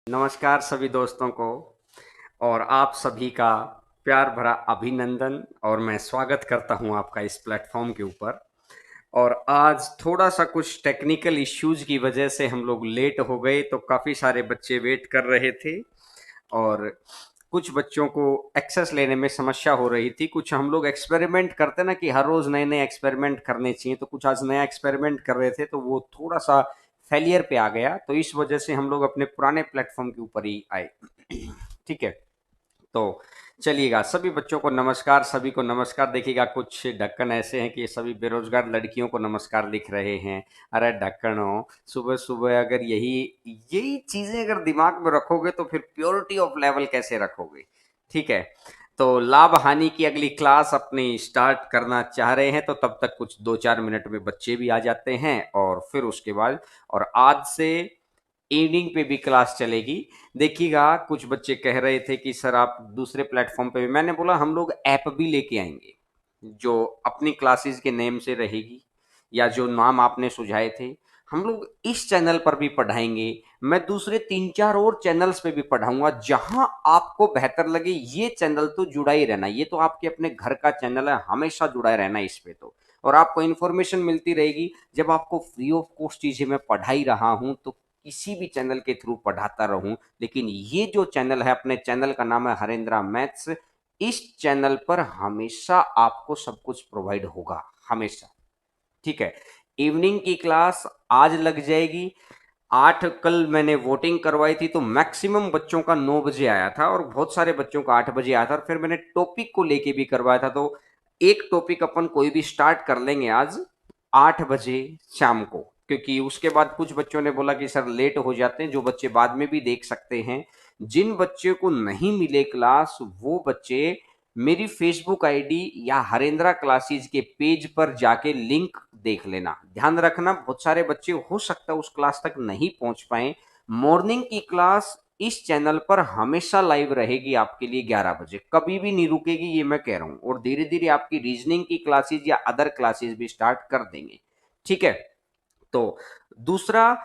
नमस्कार सभी दोस्तों को और आप सभी का प्यार भरा अभिनंदन और मैं स्वागत करता हूं आपका इस प्लेटफॉर्म के ऊपर। और आज थोड़ा सा कुछ टेक्निकल इश्यूज की वजह से हम लोग लेट हो गए, तो काफ़ी सारे बच्चे वेट कर रहे थे और कुछ बच्चों को एक्सेस लेने में समस्या हो रही थी। कुछ हम लोग एक्सपेरिमेंट करते ना कि हर रोज नए नए एक्सपेरिमेंट करने चाहिए, तो कुछ आज नया एक्सपेरिमेंट कर रहे थे तो वो थोड़ा सा फेलियर पे आ गया, तो इस वजह से हम लोग अपने पुराने प्लेटफॉर्म के ऊपर ही आए। ठीक है, तो चलिएगा, सभी बच्चों को नमस्कार, सभी को नमस्कार। देखिएगा, कुछ ढक्कन ऐसे हैं कि ये सभी बेरोजगार लड़कियों को नमस्कार लिख रहे हैं। अरे ढक्कनों, सुबह सुबह अगर यही यही चीजें अगर दिमाग में रखोगे तो फिर प्योरिटी ऑफ लेवल कैसे रखोगे। ठीक है, तो लाभ हानि की अगली क्लास अपनी स्टार्ट करना चाह रहे हैं, तो तब तक कुछ 2-4 मिनट में बच्चे भी आ जाते हैं और फिर उसके बाद और आज से इवनिंग पे भी क्लास चलेगी। देखिएगा, कुछ बच्चे कह रहे थे कि सर आप दूसरे प्लेटफॉर्म पे भी, मैंने बोला हम लोग ऐप भी लेके आएंगे जो अपनी क्लासेस के नेम से रहेगी या जो नाम आपने सुझाए थे, हम लोग इस चैनल पर भी पढ़ाएंगे। मैं दूसरे 3-4 और चैनल्स पे भी पढ़ाऊंगा, जहां आपको बेहतर लगे ये चैनल तो जुड़ा ही रहना, ये तो आपके अपने घर का चैनल है, हमेशा जुड़ा रहना इस पे तो। और आपको इन्फॉर्मेशन मिलती रहेगी। जब आपको फ्री ऑफ कॉस्ट चीजें मैं पढ़ा ही रहा हूं तो किसी भी चैनल के थ्रू पढ़ाता रहूं, लेकिन ये जो चैनल है, अपने चैनल का नाम है हरेंद्रा मैथ्स, इस चैनल पर हमेशा आपको सब कुछ प्रोवाइड होगा, हमेशा। ठीक है, इवनिंग की क्लास आज लग जाएगी। 8 कल मैंने वोटिंग करवाई थी तो मैक्सिमम बच्चों का 9 बजे आया था और बहुत सारे बच्चों का 8 बजे आया था, और फिर मैंने टॉपिक को लेके भी करवाया था, तो एक टॉपिक अपन कोई भी स्टार्ट कर लेंगे आज 8 बजे शाम को, क्योंकि उसके बाद कुछ बच्चों ने बोला कि सर लेट हो जाते हैं, जो बच्चे बाद में भी देख सकते हैं। जिन बच्चे को नहीं मिले क्लास, वो बच्चे मेरी फेसबुक आईडी या हरेंद्रा क्लासेस के पेज पर जाके लिंक देख लेना। ध्यान रखना, बहुत सारे बच्चे हो सकता है उस क्लास तक नहीं पहुंच पाए। मॉर्निंग की क्लास इस चैनल पर हमेशा लाइव रहेगी आपके लिए 11 बजे, कभी भी नहीं रुकेगी, ये मैं कह रहा हूं। और धीरे धीरे आपकी रीजनिंग की क्लासेस या अदर क्लासेस भी स्टार्ट कर देंगे। ठीक है, तो दूसरा,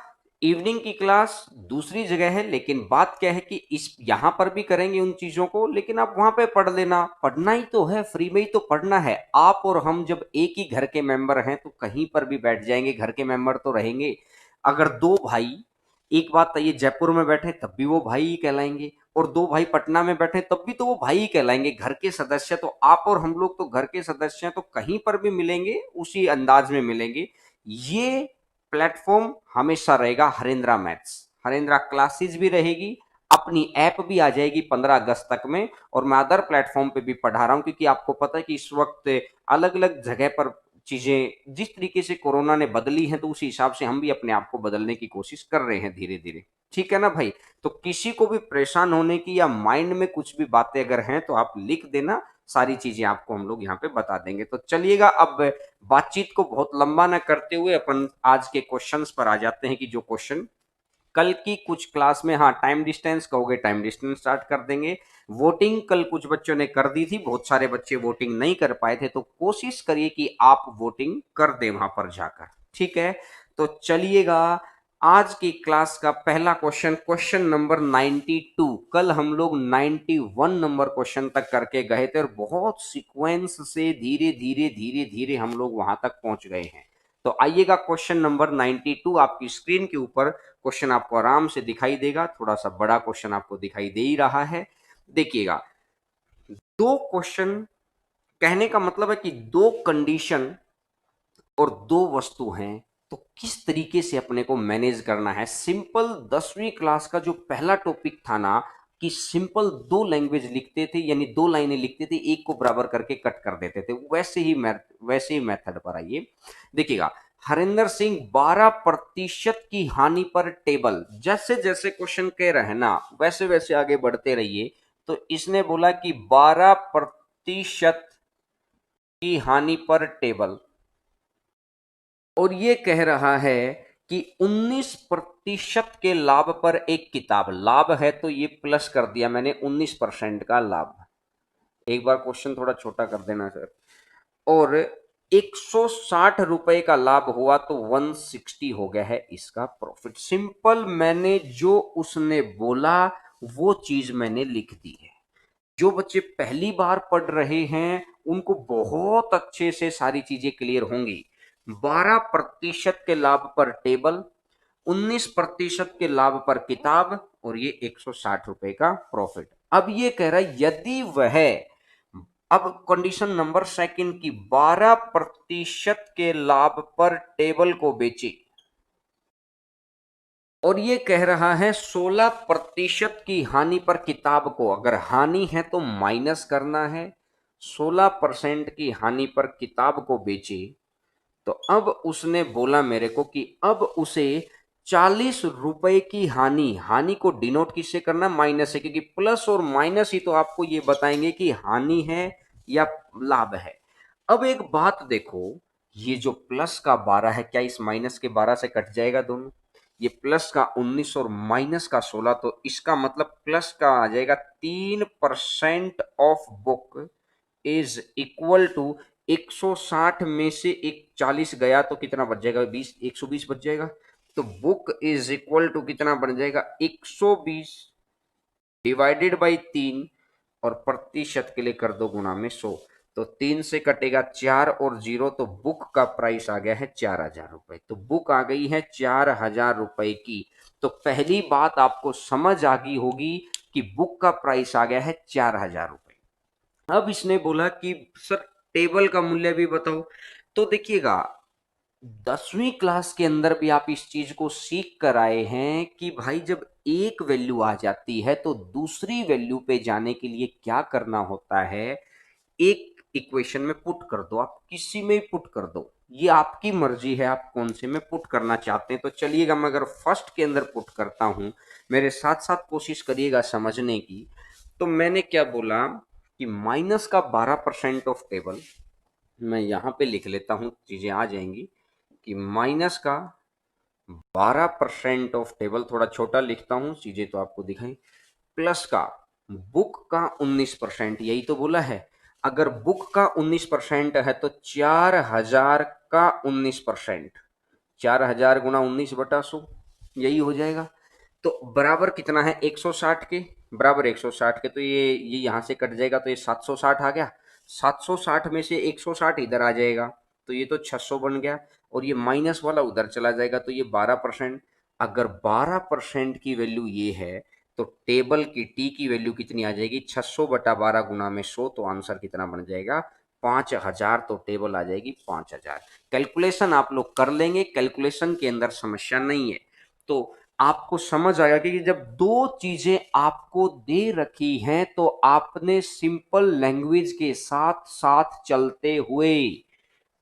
इवनिंग की क्लास दूसरी जगह है, लेकिन बात क्या है कि इस यहां पर भी करेंगे उन चीजों को, लेकिन आप वहां पे पढ़ लेना। पढ़ना ही तो है, फ्री में ही तो पढ़ना है। आप और हम जब एक ही घर के मेंबर हैं तो कहीं पर भी बैठ जाएंगे, घर के मेंबर तो रहेंगे। अगर दो भाई, एक बात ये जयपुर में बैठे तब भी वो भाई ही कहलाएंगे, और दो भाई पटना में बैठे तब भी तो वो भाई ही कहलाएंगे, घर के सदस्य। तो आप और हम लोग तो घर के सदस्य हैं, तो कहीं पर भी मिलेंगे उसी अंदाज में मिलेंगे। ये प्लेटफॉर्म हमेशा रहेगा हरेंद्रा मैथ्स, हरेंद्रा क्लासेस भी रहेगी, अपनी ऐप भी आ जाएगी 15 अगस्त तक में। और मैं अदर प्लेटफॉर्म पे भी पढ़ा रहा हूं, क्योंकि आपको पता है कि इस वक्त अलग अलग जगह पर चीजें जिस तरीके से कोरोना ने बदली हैं, तो उसी हिसाब से हम भी अपने आप को बदलने की कोशिश कर रहे हैं धीरे धीरे। ठीक है ना भाई? तो किसी को भी परेशान होने की या माइंड में कुछ भी बातें अगर हैं तो आप लिख देना, सारी चीजें आपको हम लोग यहाँ पे बता देंगे। तो चलिएगा, अब बातचीत को बहुत लंबा न करते हुए अपन आज के क्वेश्चंस पर आ जाते हैं, कि जो क्वेश्चन कल की कुछ क्लास में, हाँ टाइम डिस्टेंस कहोगे, टाइम डिस्टेंस स्टार्ट कर देंगे। वोटिंग कल कुछ बच्चों ने कर दी थी, बहुत सारे बच्चे वोटिंग नहीं कर पाए थे, तो कोशिश करिए कि आप वोटिंग कर दें वहां पर जाकर। ठीक है, तो चलिएगा, आज की क्लास का पहला क्वेश्चन, क्वेश्चन नंबर 92। कल हम लोग 91 नंबर क्वेश्चन तक करके गए थे, और बहुत सीक्वेंस से धीरे धीरे धीरे धीरे हम लोग वहां तक पहुंच गए हैं। तो आइएगा, क्वेश्चन नंबर 92 आपकी स्क्रीन के ऊपर क्वेश्चन आपको आराम से दिखाई देगा, थोड़ा सा बड़ा क्वेश्चन आपको दिखाई दे ही रहा है। देखिएगा, दो क्वेश्चन, कहने का मतलब है कि दो कंडीशन और दो वस्तु हैं, तो किस तरीके से अपने को मैनेज करना है। सिंपल 10वीं क्लास का जो पहला टॉपिक था ना, कि सिंपल दो लैंग्वेज लिखते थे, यानी दो लाइनें लिखते थे, एक को बराबर करके कट कर देते थे, वैसे ही मेथड पर आइए। देखिएगा, हरिंदर सिंह 12% की हानि पर टेबल, जैसे जैसे क्वेश्चन कह रहे हैं ना वैसे वैसे आगे बढ़ते रहिए। तो इसने बोला कि 12% की हानि पर टेबल, और ये कह रहा है कि 19% के लाभ पर एक किताब। लाभ है तो ये प्लस कर दिया मैंने, 19% का लाभ। एक बार क्वेश्चन थोड़ा छोटा कर देना सर। और 160 रुपए का लाभ हुआ तो 160 हो गया है इसका प्रॉफिट। सिंपल, मैंने जो उसने बोला वो चीज मैंने लिख दी है। जो बच्चे पहली बार पढ़ रहे हैं उनको बहुत अच्छे से सारी चीजें क्लियर होंगी। 12% के लाभ पर टेबल, 19% के लाभ पर किताब, और ये 160 रुपए का प्रॉफिट। अब ये कह रहा है यदि वह, अब कंडीशन नंबर सेकंड की, 12% के लाभ पर टेबल को बेचे, और ये कह रहा है 16% की हानि पर किताब को, अगर हानि है तो माइनस करना है, 16% की हानि पर किताब को बेचे, तो अब उसने बोला मेरे को कि अब उसे 40 रुपए की हानि, हानि को डिनोट किससे करना, माइनस से, क्योंकि प्लस और माइनस ही तो आपको ये बताएंगे कि हानि है या लाभ है। अब एक बात देखो, ये जो प्लस का 12 है, क्या इस माइनस के 12 से कट जाएगा दोनों? ये प्लस का 19 और माइनस का 16, तो इसका मतलब प्लस का आ जाएगा 3% of book is equal to 160 में से एक 40 गया तो कितना बच जाएगा, 20, 120 बच जाएगा। तो बुक इज इक्वल टू कितना बन जाएगा, 120 डिवाइडेड बाई 3, और प्रतिशत के लिए कर दो गुना में 100। तो 3 से कटेगा 4 और 0, तो बुक का प्राइस आ गया है 4000 रुपए। तो बुक आ गई है 4000 रुपए की। तो पहली बात आपको समझ आ गई होगी कि बुक का प्राइस आ गया है 4000 रुपए। अब इसने बोला कि सर टेबल का मूल्य भी बताओ। तो देखिएगा, 10वीं क्लास के अंदर भी आप इस चीज को सीख कर आए हैं कि भाई जब एक वैल्यू आ जाती है तो दूसरी वैल्यू पे जाने के लिए क्या करना होता है, एक इक्वेशन में पुट कर दो, आप किसी में पुट कर दो, ये आपकी मर्जी है आप कौन से में पुट करना चाहते हैं। तो चलिएगा, मैं अगर फर्स्ट के अंदर पुट करता हूं, मेरे साथ साथ कोशिश करिएगा समझने की। तो मैंने क्या बोला कि माइनस का 12% ऑफ टेबल, मैं यहां पे लिख लेता हूं, चीजें आ जाएंगी कि माइनस का 12% ऑफ टेबल, थोड़ा छोटा लिखता हूं चीजें तो आपको दिखाई, प्लस का बुक का 19%, यही तो बोला है। अगर बुक का 19% है तो 4000 का 19%, 4000 गुना 19/100, यही हो जाएगा। तो बराबर कितना है, 160 के, बराबर 160 के, तो ये यहाँ से कट जाएगा तो ये 760 आ गया। 760 में से 160 इधर आ जाएगा तो ये तो 600 बन गया, और ये माइनस वाला उधर चला जाएगा तो ये 12%। अगर 12% की वैल्यू ये है तो टेबल की टी की वैल्यू कितनी आ जाएगी, 600/12 गुना में 100, तो आंसर कितना बन जाएगा, 5000। तो टेबल आ जाएगी 5000। कैलकुलेशन आप लोग कर लेंगे, कैलकुलेशन के अंदर समस्या नहीं है। तो आपको समझ आया कि जब दो चीजें आपको दे रखी हैं तो आपने सिंपल लैंग्वेज के साथ साथ चलते हुए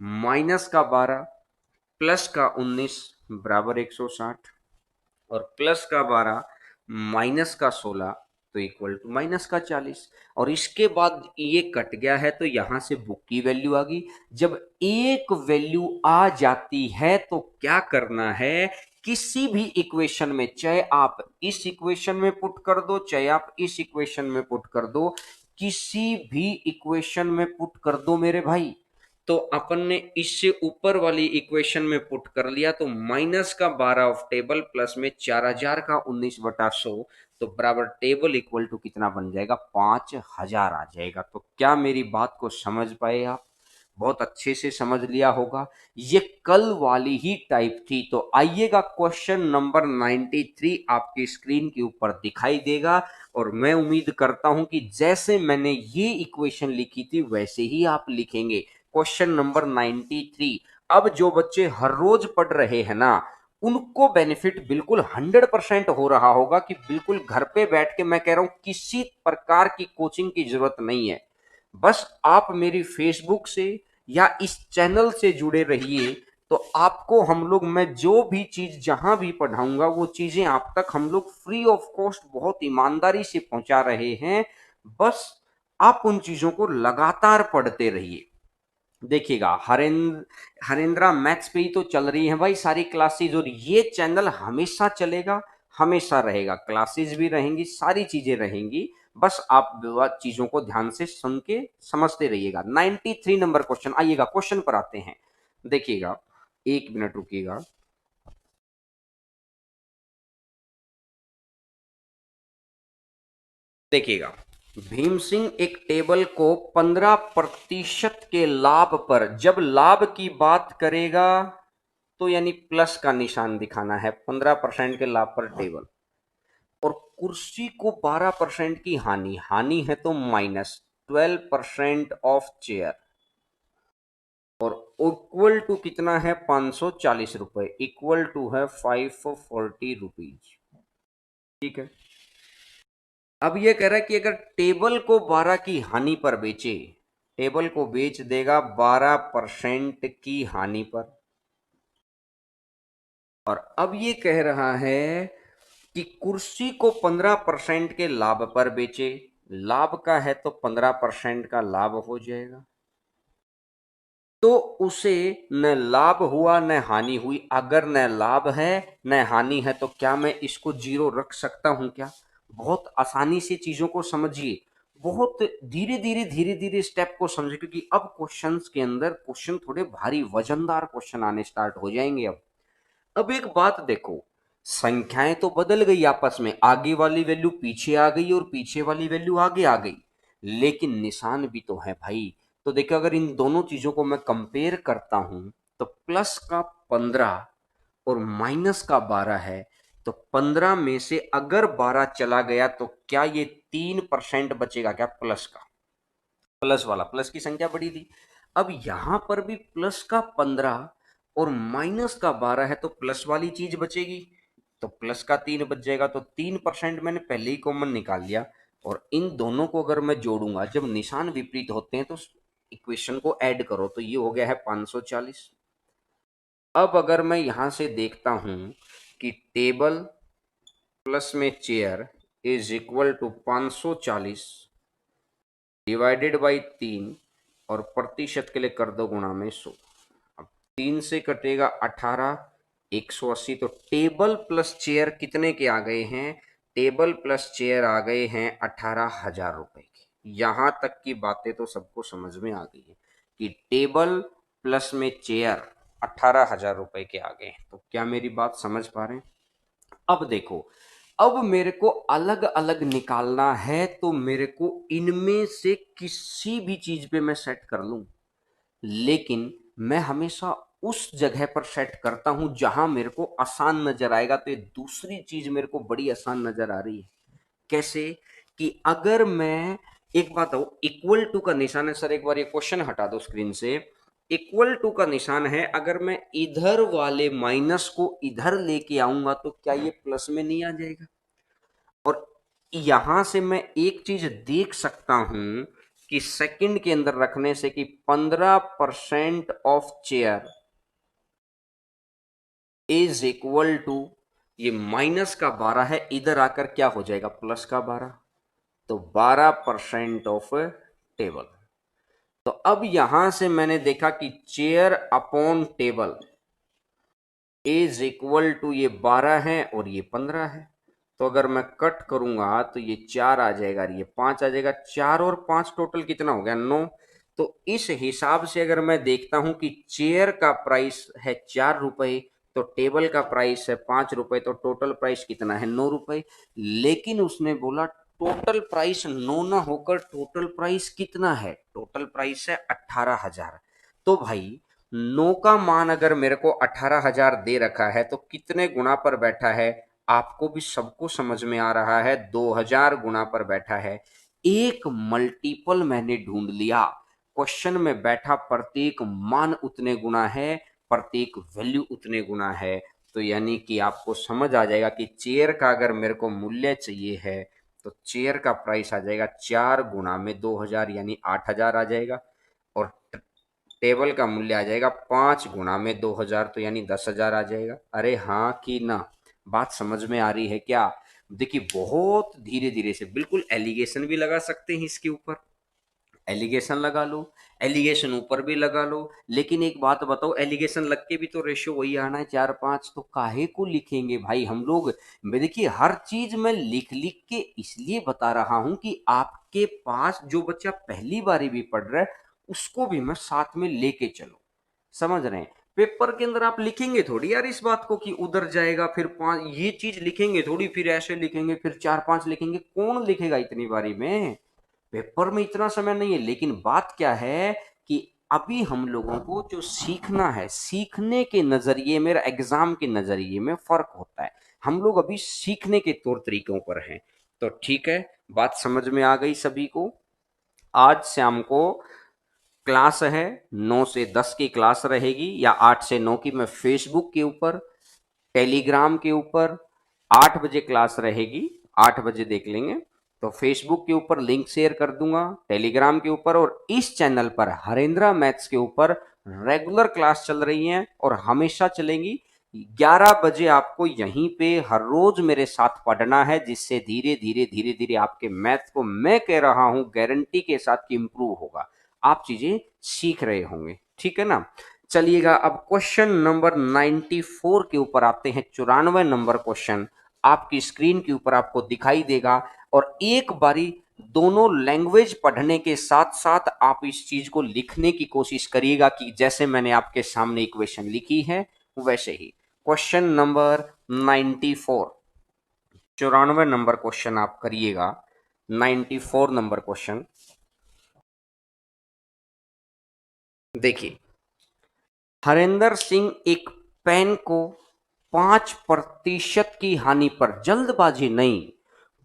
माइनस का 12, प्लस का 19 बराबर 160, और प्लस का 12 माइनस का 16 तो इक्वल टू माइनस का 40। और इसके बाद ये कट गया है तो यहां से बुक की वैल्यू आ गई। जब एक वैल्यू आ जाती है तो क्या करना है, किसी भी इक्वेशन में, चाहे आप इस इक्वेशन में पुट कर दो चाहे आप इस इक्वेशन में पुट कर दो, किसी भी इक्वेशन में पुट कर दो मेरे भाई, तो अपन ने इससे ऊपर वाली इक्वेशन में पुट कर लिया तो माइनस का 12 ऑफ टेबल प्लस में 4000 का 19/100, तो बराबर टेबल इक्वल टू कितना बन जाएगा, 5000 आ जाएगा। तो क्या मेरी बात को समझ पाए आप? बहुत अच्छे से समझ लिया होगा। ये कल वाली ही टाइप थी। तो आइएगा, क्वेश्चन नंबर 93 आपकी स्क्रीन के ऊपर दिखाई देगा, और मैं उम्मीद करता हूं कि जैसे मैंने ये इक्वेशन लिखी थी वैसे ही आप लिखेंगे। Question number 93। अब जो बच्चे हर रोज पढ़ रहे हैं ना, उनको बेनिफिट बिल्कुल 100% हो रहा होगा कि बिल्कुल घर पे बैठ के, मैं कह रहा हूं किसी प्रकार की कोचिंग की जरूरत नहीं है। बस आप मेरी फेसबुक से या इस चैनल से जुड़े रहिए, तो आपको हम लोग, मैं जो भी चीज जहां भी पढ़ाऊंगा वो चीजें आप तक हम लोग फ्री ऑफ कॉस्ट बहुत ईमानदारी से पहुंचा रहे हैं। बस आप उन चीजों को लगातार पढ़ते रहिए। देखिएगा, हरेंद्रा मैथ्स पे ही तो चल रही है भाई सारी क्लासेज, और ये चैनल हमेशा चलेगा, हमेशा रहेगा, क्लासेज भी रहेंगी, सारी चीजें रहेंगी। बस आप चीजों को ध्यान से सुन के समझते रहिएगा। 93 नंबर क्वेश्चन, आइएगा क्वेश्चन पर आते हैं। देखिएगा, 1 मिनट रुकिएगा। देखिएगा, भीम सिंह एक टेबल को 15% के लाभ पर, जब लाभ की बात करेगा तो यानी प्लस का निशान दिखाना है, 15% के लाभ पर टेबल, और कुर्सी को 12% की हानि, हानि है तो माइनस 12% ऑफ चेयर, और इक्वल टू कितना है 540 रुपए, इक्वल टू है 540 रुपीज। ठीक है, अब ये कह रहा है कि अगर टेबल को 12 की हानि पर बेचे, टेबल को बेच देगा 12% की हानि पर, और अब ये कह रहा है कि कुर्सी को 15% के लाभ पर बेचे, लाभ का है तो 15% का लाभ हो जाएगा, तो उसे न लाभ हुआ न हानि हुई। अगर न लाभ है न हानि है तो क्या मैं इसको जीरो रख सकता हूं क्या? बहुत आसानी से चीजों को समझिए, बहुत धीरे धीरे स्टेप को समझिए, क्योंकि अब क्वेश्चंस के अंदर क्वेश्चन थोड़े भारी वजनदार क्वेश्चन आने स्टार्ट हो जाएंगे। अब एक बात देखो, संख्याएं तो बदल गई आपस में, आगे वाली वैल्यू पीछे आ गई और पीछे वाली वैल्यू आगे आ गई, लेकिन निशान भी तो है भाई। तो देखो, अगर इन दोनों चीजों को मैं कंपेयर करता हूं तो प्लस का 15 और माइनस का 12 है, तो 15 में से अगर 12 चला गया तो क्या ये 3% बचेगा क्या प्लस का? प्लस वाला, प्लस की संख्या बड़ी थी। अब यहां पर भी प्लस का 15 और माइनस का 12 है, तो प्लस वाली चीज बचेगी, तो प्लस का 3 बच जाएगा, तो 3% मैंने पहले ही कॉमन निकाल लिया। और इन दोनों को अगर मैं जोड़ूंगा, जब निशान विपरीत होते हैं तो इक्वेशन को ऐड करो, तो ये हो गया है 540। अब अगर मैं यहां से देखता हूं कि टेबल प्लस में chair is equal to 540 divided by 3, और प्रतिशत के लिए कर दो गुणा में 100। अब 3 से कटेगा 18, 180, तो टेबल प्लस चेयर कितने के आ गए हैं? टेबल प्लस चेयर आ गए हैं 18,000 रुपए के। यहां तक की बातें तो सबको समझ में आ गई है कि टेबल प्लस में चेयर 18,000 रुपए के आ गए। तो क्या मेरी बात समझ पा रहे हैं? अब देखो, अब मेरे को अलग अलग निकालना है, तो मेरे को इनमें से किसी भी चीज पे मैं सेट कर लूं, लेकिन मैं हमेशा उस जगह पर सेट करता हूं जहां मेरे को आसान नजर आएगा। तो ये दूसरी चीज मेरे को बड़ी आसान नजर आ रही है। कैसे? कि अगर मैं, एक बात हो, इक्वल टू का निशान है सर, एक बार ये क्वेश्चन हटा दो स्क्रीन से। इक्वल टू का निशान है, अगर मैं इधर वाले माइनस को इधर लेके आऊंगा तो क्या ये प्लस में नहीं आ जाएगा? और यहां से मैं एक चीज देख सकता हूं कि सेकंड के अंदर रखने से कि 15% of chair is equal to, ये माइनस का 12 है, इधर आकर क्या हो जाएगा प्लस का 12, तो 12% ऑफ टेबल। तो अब यहां से मैंने देखा कि chair upon table is equal to, ये 12 है और ये 15 है, तो अगर मैं कट करूंगा तो ये 4 आ जाएगा और ये 5 आ जाएगा, 4 और 5 टोटल कितना हो गया 9। तो इस हिसाब से अगर मैं देखता हूं कि चेयर का प्राइस है 4 रुपए, तो टेबल का प्राइस है 5 रुपए, तो टोटल प्राइस कितना है 9 रुपए। लेकिन उसने बोला टोटल प्राइस 9 ना होकर टोटल प्राइस कितना है, टोटल प्राइस है 18,000। तो भाई 9 का मान अगर मेरे को 18,000 दे रखा है तो कितने गुना पर बैठा है? आपको भी सबको समझ में आ रहा है, 2,000 गुना पर बैठा है। एक मल्टीपल मैंने ढूंढ लिया, क्वेश्चन में बैठा प्रत्येक मान उतने गुना है, प्रत्येक वैल्यू उतने गुना है। तो यानी कि आपको समझ आ जाएगा कि चेयर का अगर मेरे को मूल्य चाहिए है तो चेयर का प्राइस आ जाएगा 4 गुना में 2,000 यानी 8,000 आ जाएगा, और टेबल का मूल्य आ जाएगा 5 गुना में 2,000, तो यानी 10,000 आ जाएगा। अरे हाँ कि ना? बात समझ में आ रही है क्या? देखिए, बहुत धीरे धीरे से, बिल्कुल एलिगेशन भी लगा सकते हैं इसके ऊपर, एलिगेशन लगा लो, एलिगेशन ऊपर भी लगा लो, लेकिन एक बात बताओ, एलिगेशन लग के भी तो रेशियो वही आना है 4-5, तो काहे को लिखेंगे भाई हम लोग। मैं देखिए हर चीज मैं लिख लिख के इसलिए बता रहा हूं कि आपके पास जो बच्चा पहली बारी भी पढ़ रहा है उसको भी मैं साथ में लेके चलूं, समझ रहे हैं। पेपर के अंदर आप लिखेंगे थोड़ी यार इस बात को कि उधर जाएगा फिर 5 ये चीज लिखेंगे थोड़ी, फिर ऐसे लिखेंगे फिर 4-5 लिखेंगे, कौन लिखेगा इतनी बारी में। पेपर में इतना समय नहीं है। लेकिन बात क्या है कि अभी हम लोगों को जो सीखना है, सीखने के नजरिए में, एग्जाम के नजरिए में फर्क होता है। हम लोग अभी सीखने के तौर तरीकों पर हैं। तो ठीक है, बात समझ में आ गई सभी को। आज शाम को क्लास है, 9 से 10 की क्लास रहेगी, या 8 से 9 की। मैं फेसबुक के ऊपर, टेलीग्राम के ऊपर 8 बजे क्लास रहेगी, 8 बजे देख लेंगे। तो फेसबुक के ऊपर लिंक शेयर कर दूंगा, टेलीग्राम के ऊपर, और इस चैनल पर हरेंद्रा मैथ्स के ऊपर रेगुलर क्लास चल रही हैं और हमेशा चलेंगी। 11 बजे आपको यहीं पे हर रोज मेरे साथ पढ़ना है, जिससे धीरे धीरे धीरे धीरे आपके मैथ को, मैं कह रहा हूं गारंटी के साथ, कि इंप्रूव होगा। आप चीजें सीख रहे होंगे, ठीक है ना। चलिएगा अब क्वेश्चन नंबर 94 के ऊपर आते हैं। 94 नंबर क्वेश्चन आपकी स्क्रीन के ऊपर आपको दिखाई देगा। और एक बारी दोनों लैंग्वेज पढ़ने के साथ साथ आप इस चीज को लिखने की कोशिश करिएगा कि जैसे मैंने आपके सामने इक्वेशन लिखी है वैसे ही। क्वेश्चन नंबर 94, 94 नंबर क्वेश्चन आप करिएगा। 94 नंबर क्वेश्चन देखिए, हरेंद्र सिंह एक पेन को 5% की हानि पर, जल्दबाजी नहीं,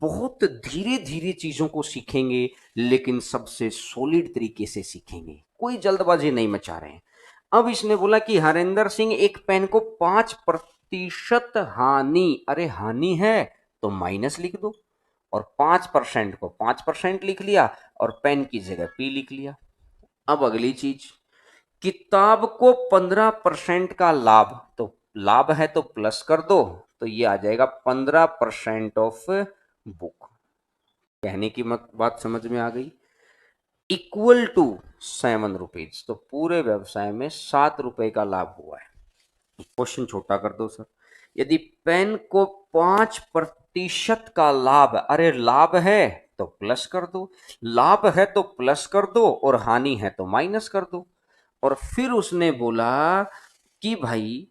बहुत धीरे धीरे चीजों को सीखेंगे, लेकिन सबसे सॉलिड तरीके से सीखेंगे, कोई जल्दबाजी नहीं मचा रहे हैं। अब इसने बोला कि हरेंद्र सिंह एक पेन को 5% हानि, अरे हानि है तो माइनस लिख दो, और 5% को 5% लिख लिया, और पेन की जगह पी लिख लिया। अब अगली चीज, किताब को 15% का लाभ, तो लाभ है तो प्लस कर दो, तो ये आ जाएगा 15% ऑफ बुक। कहने की मत बात समझ में आ गई। इक्वल टू 7 रुपीज, तो पूरे व्यवसाय में 7 रुपए का लाभ हुआ है। क्वेश्चन छोटा कर दो सर। यदि पेन को 5% का लाभ, अरे लाभ है तो प्लस कर दो, लाभ है तो प्लस कर दो, और हानि है तो माइनस कर दो। और फिर उसने बोला कि भाई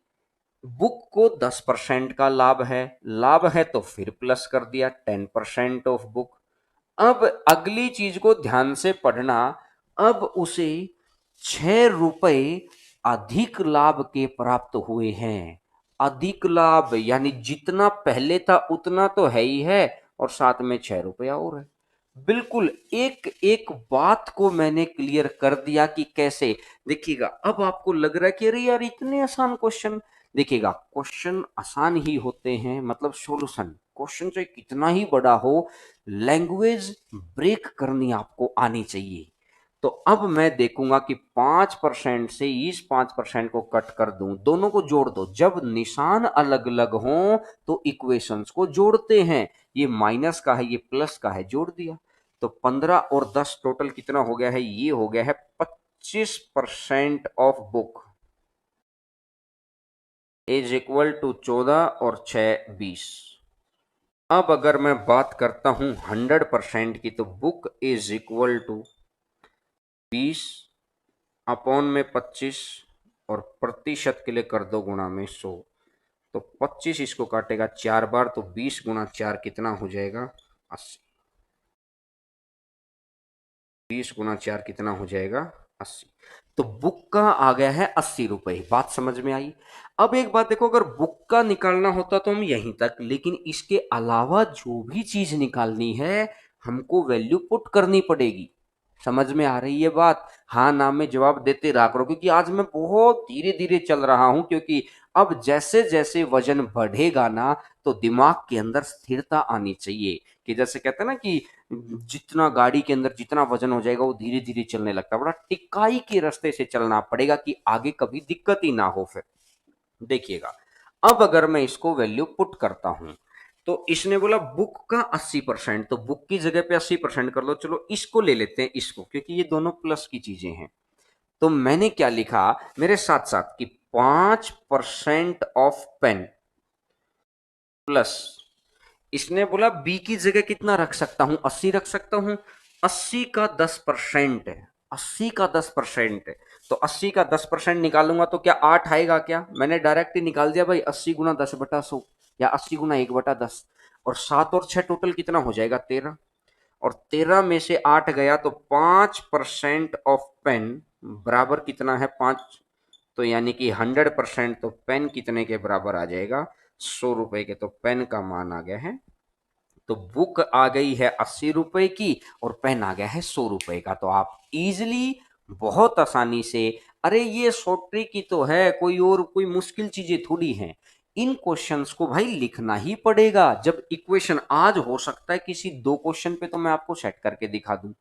बुक को 10% का लाभ है, लाभ है तो फिर प्लस कर दिया 10% ऑफ बुक। अब अगली चीज को ध्यान से पढ़ना। अब उसे 6 रुपए अधिक लाभ के प्राप्त हुए हैं। अधिक लाभ यानी जितना पहले था उतना तो है ही है, और साथ में 6 रुपया और है। बिल्कुल एक एक बात को मैंने क्लियर कर दिया कि कैसे। देखिएगा अब आपको लग रहा है कि अरे यार इतने आसान क्वेश्चन। देखिएगा क्वेश्चन आसान ही होते हैं, मतलब सॉल्यूशन, क्वेश्चन चाहे कितना ही बड़ा हो, लैंग्वेज ब्रेक करनी आपको आनी चाहिए। तो अब मैं देखूंगा कि 5% से इस 5% को कट कर दूं, दोनों को जोड़ दो। जब निशान अलग अलग हों तो इक्वेशंस को जोड़ते हैं। ये माइनस का है, ये प्लस का है, जोड़ दिया। तो 15 और 10 टोटल कितना हो गया है, ये हो गया है 25% of book is equal to 14 और 6 20। अब अगर मैं बात करता हूं 100% की, तो book is equal to 20 upon में 25, और प्रतिशत के लिए कर दो गुणा में 100। तो 25 इसको काटेगा 4 बार, तो 20 गुणा 4 कितना हो जाएगा, 80। 20 गुणा 4 कितना हो जाएगा, 80। तो बुक का आ गया है 80 रुपए। बात समझ में आई। अब एक बात देखो, अगर बुक का निकालना होता तो हम यहीं तक, लेकिन इसके अलावा जो भी चीज निकालनी है हमको वैल्यू पुट करनी पड़ेगी। समझ में आ रही है बात। हाँ ना में जवाब देते रहा करो, क्योंकि आज मैं बहुत धीरे धीरे चल रहा हूं, क्योंकि अब जैसे जैसे वजन बढ़ेगा ना, तो दिमाग के अंदर स्थिरता आनी चाहिए। कि जैसे कहते हैं ना कि जितना गाड़ी के अंदर जितना वजन हो जाएगा वो धीरे धीरे चलने लगता है, बड़ा टिकाई के रास्ते से चलना पड़ेगा कि आगे कभी दिक्कत ही ना हो। फिर देखिएगा अब अगर मैं इसको वैल्यू पुट करता हूं, तो इसने बोला बुक का 80%, तो बुक की जगह पे 80% कर लो। चलो इसको ले लेते हैं, इसको, क्योंकि ये दोनों प्लस की चीजें हैं। तो मैंने क्या लिखा मेरे साथ साथ कि 5% ऑफ पेन प्लस, इसने बोला बी की जगह कितना रख सकता हूं, 80 रख सकता हूं। 80 का 10% है, 80 का 10% है। तो 80 का 10% निकालूंगा तो क्या 8 आएगा क्या? मैंने डायरेक्ट ही निकाल दिया भाई, 80 गुना 10/100 या 80 गुना 1/10। और 7 और 6 टोटल कितना हो जाएगा? 13। और 13 में से 8 गया तो 5% ऑफ पेन बराबर कितना है? 5। तो यानी कि 100%, तो पेन कितने के बराबर आ जाएगा? 100 रुपए के। तो पेन का मान आ गया है, तो बुक आ गई है 80 रुपए की और पेन आ गया है 100 रुपए का। तो आप इजिली, बहुत आसानी से, अरे ये शॉर्ट ट्रिक की तो है, कोई और कोई मुश्किल चीजें थोड़ी हैं। इन क्वेश्चंस को भाई लिखना ही पड़ेगा। जब इक्वेशन आज हो सकता है किसी 2 क्वेश्चन पे तो मैं आपको सेट करके दिखा दूं,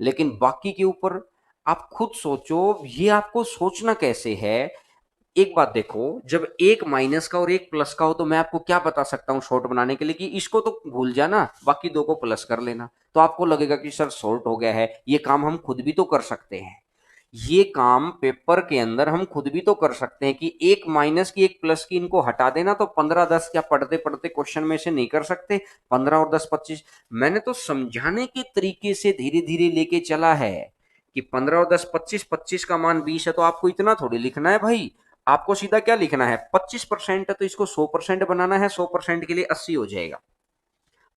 लेकिन बाकी के ऊपर आप खुद सोचो। ये आपको सोचना कैसे है? एक बात देखो, जब एक माइनस का और एक प्लस का हो तो मैं आपको क्या बता सकता हूं शॉर्ट बनाने के लिए, कि इसको तो भूल जाना, बाकी 2 को प्लस कर लेना। तो आपको लगेगा कि सर शॉर्ट हो गया है। ये काम हम खुद भी तो कर सकते हैं। ये काम पेपर के अंदर हम खुद भी तो कर सकते हैं कि एक माइनस की एक प्लस की इनको हटा देना, तो 15-10 क्या पढ़ते पढ़ते क्वेश्चन में से नहीं कर सकते? 15 और 10 25। मैंने तो समझाने के तरीके से धीरे धीरे लेके चला है कि 15 और 10 25, 25 का मान 20 है, तो आपको इतना थोड़ी लिखना है भाई। आपको सीधा क्या लिखना है? 25% है तो इसको 100% बनाना है, 100% के लिए 80 हो जाएगा।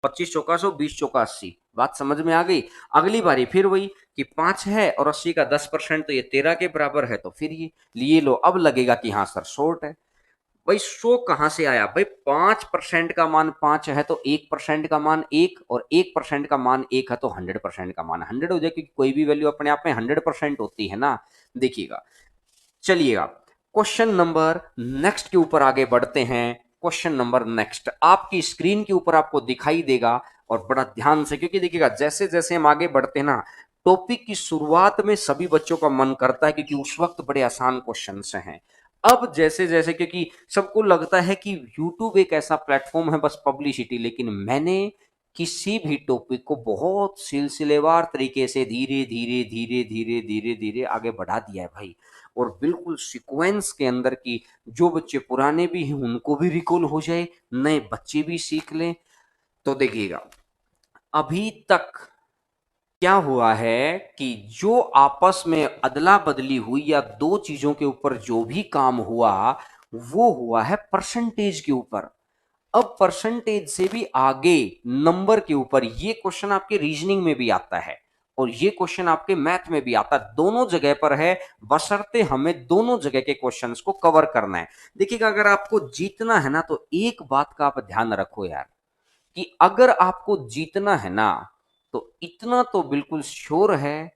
25 चौका 100, 20 चौका 80। बात समझ में आ गई? अगली बारी फिर वही कि 5 है और 80 का 10%, तो ये 13 के बराबर है। तो फिर ये लिए लो, अब लगेगा कि हाँ सर शॉर्ट है। भाई 100 कहां से आया? भाई 5% का मान 5 है तो 1% का मान 1, और 1% का मान 1 है तो 100% का मान 100 हो जाए, क्योंकि कोई भी वैल्यू अपने आप में 100% होती है ना। देखिएगा, चलिएगा क्वेश्चन नंबर नेक्स्ट के ऊपर आगे बढ़ते हैं। क्वेश्चन नंबर नेक्स्ट आपकी स्क्रीन के ऊपर आपको दिखाई देगा, और बड़ा ध्यान से, क्योंकि देखिएगा जैसे जैसे हम आगे बढ़ते हैं ना, टॉपिक की शुरुआत में सभी बच्चों का मन करता है क्योंकि उस वक्त बड़े आसान क्वेश्चन हैं। अब जैसे जैसे, क्योंकि सबको लगता है कि YouTube एक ऐसा प्लेटफॉर्म है बस पब्लिसिटी, लेकिन मैंने किसी भी टॉपिक को बहुत सिलसिलेवार तरीके से धीरे धीरे धीरे धीरे धीरे धीरे आगे बढ़ा दिया है भाई। और बिल्कुल सीक्वेंस के अंदर की, जो बच्चे पुराने भी हैं उनको भी रिकॉल हो जाए, नए बच्चे भी सीख लें। तो देखिएगा, अभी तक क्या हुआ है कि जो आपस में अदला बदली हुई या दो चीजों के ऊपर जो भी काम हुआ, वो हुआ है परसेंटेज के ऊपर। अब परसेंटेज से भी आगे नंबर के ऊपर ये क्वेश्चन आपके रीजनिंग में भी आता है और ये क्वेश्चन आपके मैथ में भी आता है, दोनों जगह पर है। बशर्ते हमें दोनों जगह के क्वेश्चंस को कवर करना है। देखिएगा, अगर आपको जीतना है ना, तो एक बात का आप ध्यान रखो यार, कि अगर आपको जीतना है ना, तो इतना तो बिल्कुल श्योर है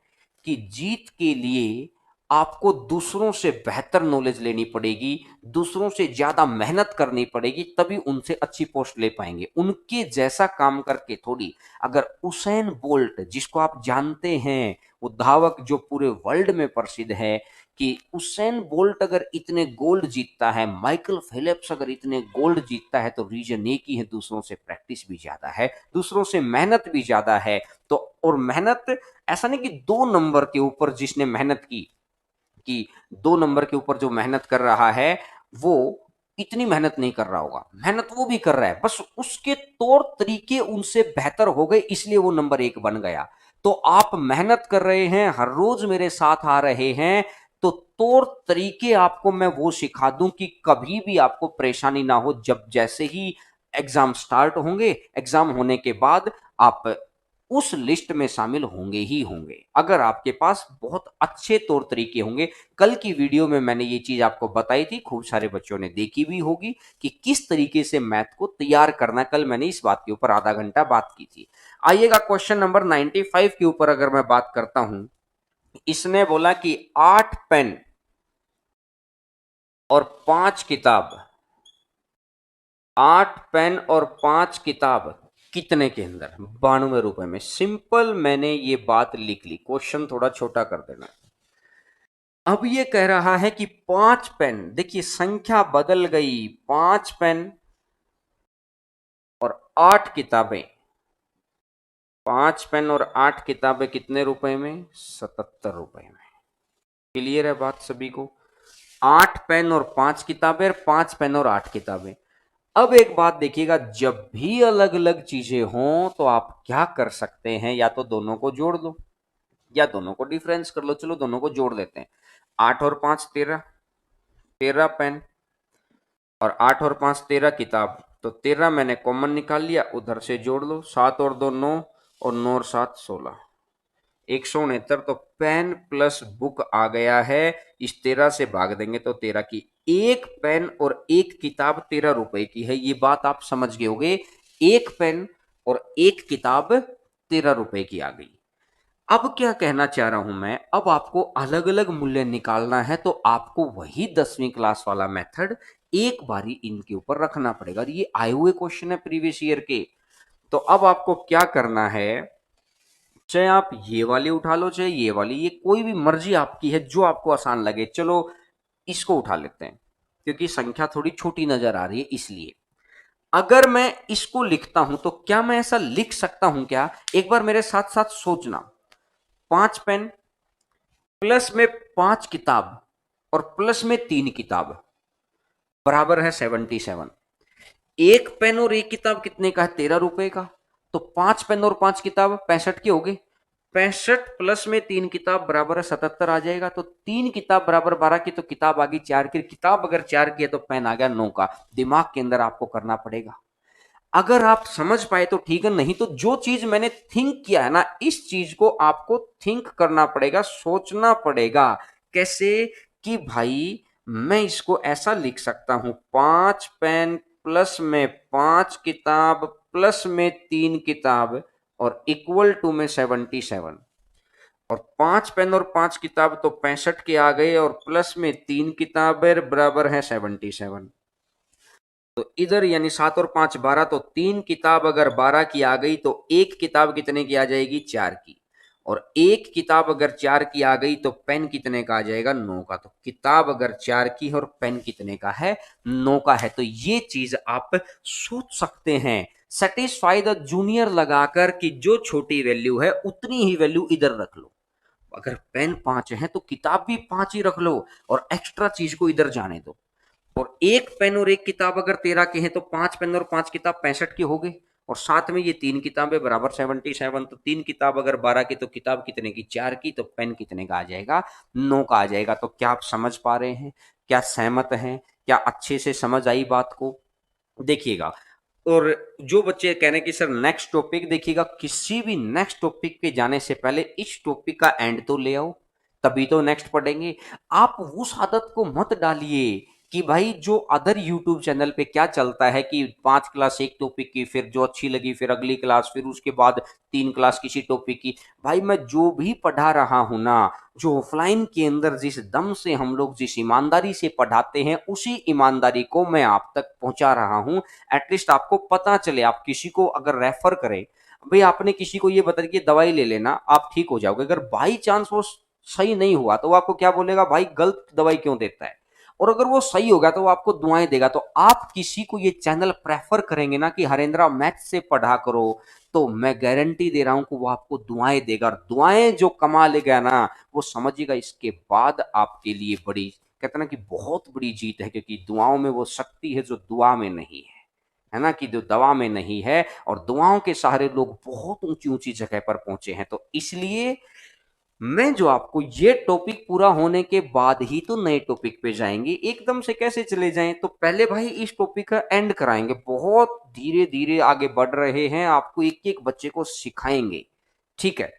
कि जीत के लिए आपको दूसरों से बेहतर नॉलेज लेनी पड़ेगी, दूसरों से ज्यादा मेहनत करनी पड़ेगी, तभी उनसे अच्छी पोस्ट ले पाएंगे। उनके जैसा काम करके थोड़ी। अगर उसेन बोल्ट, जिसको आप जानते हैं, वो धावक जो पूरे वर्ल्ड में प्रसिद्ध है, कि उसेन बोल्ट अगर इतने गोल्ड जीतता है, माइकल फेलिप्स अगर इतने गोल्ड जीतता है, तो रीजन एक ही है, दूसरों से प्रैक्टिस भी ज्यादा है, दूसरों से मेहनत भी ज्यादा है। तो और मेहनत ऐसा नहीं कि 2 नंबर के ऊपर जिसने मेहनत की, कि 2 नंबर के ऊपर जो मेहनत कर रहा है वो इतनी मेहनत नहीं कर रहा होगा, मेहनत वो भी कर रहा है, बस उसके तौर तरीके उनसे बेहतर हो गए इसलिए वो नंबर 1 बन गया। तो आप मेहनत कर रहे हैं, हर रोज मेरे साथ आ रहे हैं, तो तौर तरीके आपको मैं वो सिखा दूं कि कभी भी आपको परेशानी ना हो। जब जैसे ही एग्जाम स्टार्ट होंगे, एग्जाम होने के बाद आप उस लिस्ट में शामिल होंगे ही होंगे, अगर आपके पास बहुत अच्छे तौर तरीके होंगे। कल की वीडियो में मैंने ये चीज आपको बताई थी, खूब सारे बच्चों ने देखी भी होगी कि किस तरीके से मैथ को तैयार करना। कल मैंने इस बात के ऊपर आधा घंटा बात की थी। आइएगा क्वेश्चन नंबर 95 के ऊपर अगर मैं बात करता हूं, इसने बोला कि 8 पेन और 5 किताब, 8 पेन और 5 किताब कितने के अंदर? 92 रुपए में। सिंपल, मैंने ये बात लिख ली, क्वेश्चन थोड़ा छोटा कर देना। अब ये कह रहा है कि 5 पेन, देखिए संख्या बदल गई, 5 पेन और 8 किताबें, 5 पेन और 8 किताबें कितने रुपए में? 77 रुपए में। क्लियर है बात सभी को? 8 पेन और 5 किताबें, 5 पेन और 8 किताबें। अब एक बात देखिएगा, जब भी अलग अलग चीजें हों तो आप क्या कर सकते हैं, या तो दोनों को जोड़ लो या दोनों को डिफरेंस कर लो। चलो दोनों को जोड़ लेते हैं। 8 और 5 13, 13 पेन, और 8 और 5 13 किताब। तो 13 मैंने कॉमन निकाल लिया, उधर से जोड़ लो। 7 और 2 9, और 9 और 7 16, 169। तो पेन प्लस बुक आ गया है। इस 13 से भाग देंगे तो 13 की। एक पेन और एक किताब 13 रुपए की है, ये बात आप समझ गए होगे। एक पेन और एक किताब 13 रुपए की आ गई। अब क्या कहना चाह रहा हूं मैं, अब आपको अलग अलग मूल्य निकालना है तो आपको वही 10वीं क्लास वाला मेथड एक बारी इनके ऊपर रखना पड़ेगा। ये आए हुए क्वेश्चन है प्रीवियस ईयर के। तो अब आपको क्या करना है, चाहे आप ये वाली उठा लो चाहे ये वाली, ये कोई भी मर्जी आपकी है, जो आपको आसान लगे। चलो इसको उठा लेते हैं, क्योंकि संख्या थोड़ी छोटी नजर आ रही है इसलिए। अगर मैं इसको लिखता हूं तो क्या मैं ऐसा लिख सकता हूं क्या? एक बार मेरे साथ साथ सोचना। 5 पेन प्लस में 5 किताब और प्लस में 3 किताब बराबर है 77। एक पेन और एक किताब कितने का है? 13 रुपए का। तो 5 पेन और 5 किताब 65 के हो गए। 65 प्लस में 3 किताब बराबर है 77 आ जाएगा। तो 3 किताब बराबर 12 की, तो किताब आ गई 4 की। किताब अगर 4 की है तो पेन आ गया 9 का। दिमाग के अंदर आपको करना पड़ेगा। अगर आप समझ पाए तो ठीक है, नहीं तो जो चीज मैंने थिंक किया है ना, इस चीज को आपको थिंक करना पड़ेगा, सोचना पड़ेगा। कैसे? कि भाई मैं इसको ऐसा लिख सकता हूं, 5 पेन प्लस में 5 किताब प्लस में 3 किताब और इक्वल टू में 77। और 5 पेन और 5 किताब तो 65 के आ गए, और प्लस में 3 किताबें बराबर है 77। तो इधर यानी 7 और 5 12, तो 3 किताब अगर 12 की आ गई तो एक किताब कितने की आ जाएगी? 4 की। और एक किताब अगर 4 की आ गई तो पेन कितने का आ जाएगा? 9 का। तो किताब अगर 4 की है और पेन कितने का है? 9 का है। तो ये चीज आप सोच सकते हैं। सेटिस्फाई द जूनियर लगाकर कि जो छोटी वैल्यू है उतनी ही वैल्यू इधर रख लो। अगर पेन 5 है तो किताब भी 5 ही रख लो, और एक्स्ट्रा चीज को इधर जाने दो। और एक पेन और एक किताब अगर 13 के हैं तो 5 पेन और 5 किताब 65 के हो गए। और साथ में ये 3 किताबें बराबर 77। तो 3 किताब अगर 12 की तो किताब कितने की? 4 की। तो पेन कितने का आ जाएगा? 9 का आ जाएगा। तो क्या आप समझ पा रहे हैं? क्या सहमत हैं? क्या अच्छे से समझ आई बात को? देखिएगा। और जो बच्चे कह रहे हैं कि सर नेक्स्ट टॉपिक, देखिएगा किसी भी नेक्स्ट टॉपिक पे जाने से पहले इस टॉपिक का एंड तो ले आओ, तभी तो नेक्स्ट पढ़ेंगे। आप उस आदत को मत डालिए कि भाई जो अदर यूट्यूब चैनल पे क्या चलता है कि 5 क्लास एक टॉपिक की, फिर जो अच्छी लगी फिर अगली क्लास, फिर उसके बाद 3 क्लास किसी टॉपिक की। भाई मैं जो भी पढ़ा रहा हूं ना, जो ऑफलाइन के अंदर जिस दम से हम लोग जिस ईमानदारी से पढ़ाते हैं, उसी ईमानदारी को मैं आप तक पहुंचा रहा हूं। एटलीस्ट आपको पता चले। आप किसी को अगर रेफर करें, भाई आपने किसी को ये बता दिया दवाई ले लेना आप ठीक हो जाओगे, अगर बाई चांस वो सही नहीं हुआ तो वो आपको क्या बोलेगा? भाई गलत दवाई क्यों देता है। और अगर वो सही हो गया तो वो आपको दुआएं देगा। तो आप किसी को ये चैनल प्रेफर करेंगे ना कि हरेंद्रा मैथ से पढ़ा करो, तो मैं गारंटी दे रहा हूं कि वो आपको दुआएं देगा। और दुआएं जो कमा लेगा ना, वो समझिएगा इसके बाद आपके लिए बड़ी, कहते ना कि बहुत बड़ी जीत है। क्योंकि दुआओं में वो शक्ति है जो दुआ में नहीं है ना, कि जो दवा में नहीं है। और दुआओं के सहारे लोग बहुत ऊंची ऊंची जगह पर पहुंचे हैं। तो इसलिए मैं जो आपको ये टॉपिक पूरा होने के बाद ही तो नए टॉपिक पे जाएंगे, एकदम से कैसे चले जाएं। तो पहले भाई इस टॉपिक का एंड कराएंगे, बहुत धीरे धीरे आगे बढ़ रहे हैं, आपको एक एक बच्चे को सिखाएंगे। ठीक है।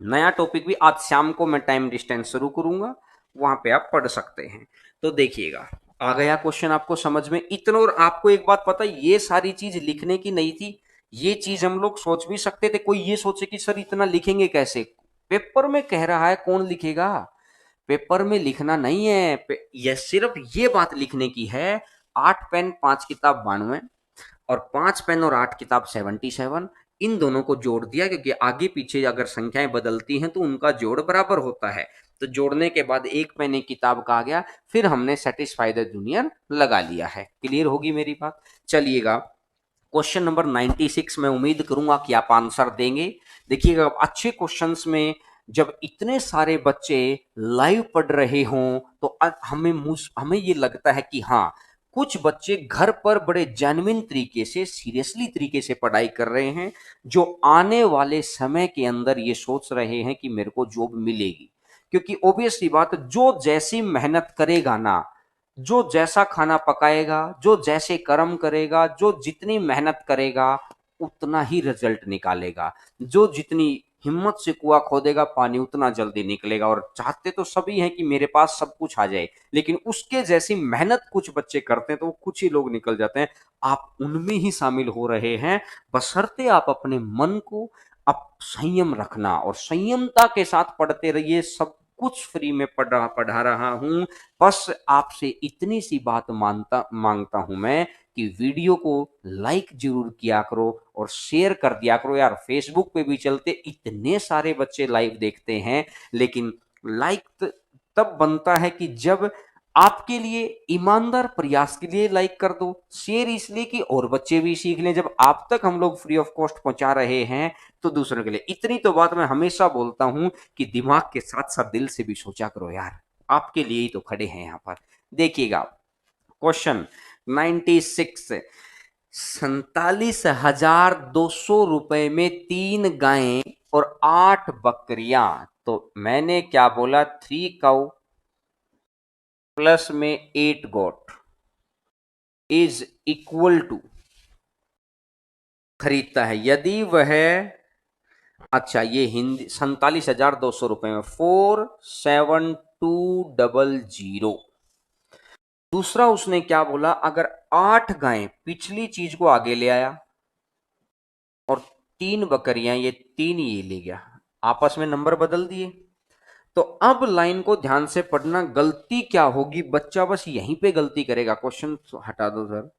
नया टॉपिक भी आज शाम को मैं टाइम डिस्टेंस शुरू करूंगा, वहां पे आप पढ़ सकते हैं। तो देखिएगा, आ गया क्वेश्चन आपको समझ में इतना। और आपको एक बात पता है, ये सारी चीज लिखने की नहीं थी। ये चीज हम लोग सोच भी सकते थे, कोई ये सोचे कि सर इतना लिखेंगे कैसे। पेपर में कह रहा है, कौन लिखेगा? पेपर में लिखना नहीं है, यह सिर्फ ये बात लिखने की है। 8 पेन 5 किताब 92, और 5 पेन और 8 किताब 77। इन दोनों को जोड़ दिया, क्योंकि आगे पीछे अगर संख्याएं बदलती हैं तो उनका जोड़ बराबर होता है। तो जोड़ने के बाद एक पेन एक किताब का आ गया, फिर हमने सेटिस्फाई द जूनियर लगा लिया है। क्लियर होगी मेरी बात? चलिएगा क्वेश्चन नंबर 96 मैं उम्मीद करूंगा कि आप आंसर देंगे। देखिएगा, अच्छे क्वेश्चंस में जब इतने सारे बच्चे लाइव पढ़ रहे हों तो हमें ये लगता है कि हाँ, कुछ बच्चे घर पर बड़े जेन्युइन तरीके से, सीरियसली तरीके से पढ़ाई कर रहे हैं, जो आने वाले समय के अंदर ये सोच रहे हैं कि मेरे को जॉब मिलेगी। क्योंकि ऑब्वियसली बात, जो जैसी मेहनत करेगा ना, जो जैसा खाना पकाएगा, जो जैसे कर्म करेगा, जो जितनी मेहनत करेगा, उतना ही रिजल्ट निकालेगा। जो जितनी हिम्मत से कुआं खोदेगा, पानी उतना जल्दी निकलेगा। और चाहते तो सभी हैं कि मेरे पास सब कुछ आ जाए, लेकिन उसके जैसी मेहनत कुछ बच्चे करते हैं तो वो कुछ ही लोग निकल जाते हैं। आप उनमें ही शामिल हो रहे हैं, बशर्ते आप अपने मन को आप संयम रखना और संयमता के साथ पढ़ते रहिए। सब कुछ फ्री में पढ़ा रहा हूं। बस आपसे इतनी सी बात मांगता हूं मैं कि वीडियो को लाइक जरूर किया करो और शेयर कर दिया करो यार। फेसबुक पे भी चलते इतने सारे बच्चे लाइव देखते हैं, लेकिन लाइक तब बनता है कि जब आपके लिए ईमानदार प्रयास के लिए लाइक कर दो, शेयर इसलिए कि और बच्चे भी सीख लें। जब आप तक हम लोग फ्री ऑफ कॉस्ट पहुंचा रहे हैं तो दूसरों के लिए। इतनी तो बात मैं हमेशा बोलता हूं कि दिमाग के साथ साथ दिल से भी सोचा करो यार, आपके लिए ही तो खड़े हैं यहां पर। देखिएगा, क्वेश्चन 96, 47,200 रुपए में 3 गायें और 8 बकरियां। तो मैंने क्या बोला, 3 काउ प्लस में 8 गोट इज इक्वल टू, खरीदता है यदि वह, अच्छा ये हिंदी, 47,200 रुपए में 47200। दूसरा उसने क्या बोला, अगर 8 गायें, पिछली चीज को आगे ले आया, और 3 बकरियां, ये 3 ये ले गया, आपस में नंबर बदल दिए। तो अब लाइन को ध्यान से पढ़ना, गलती क्या होगी, बच्चा बस यहीं पे गलती करेगा। क्वेश्चन हटा दो सर।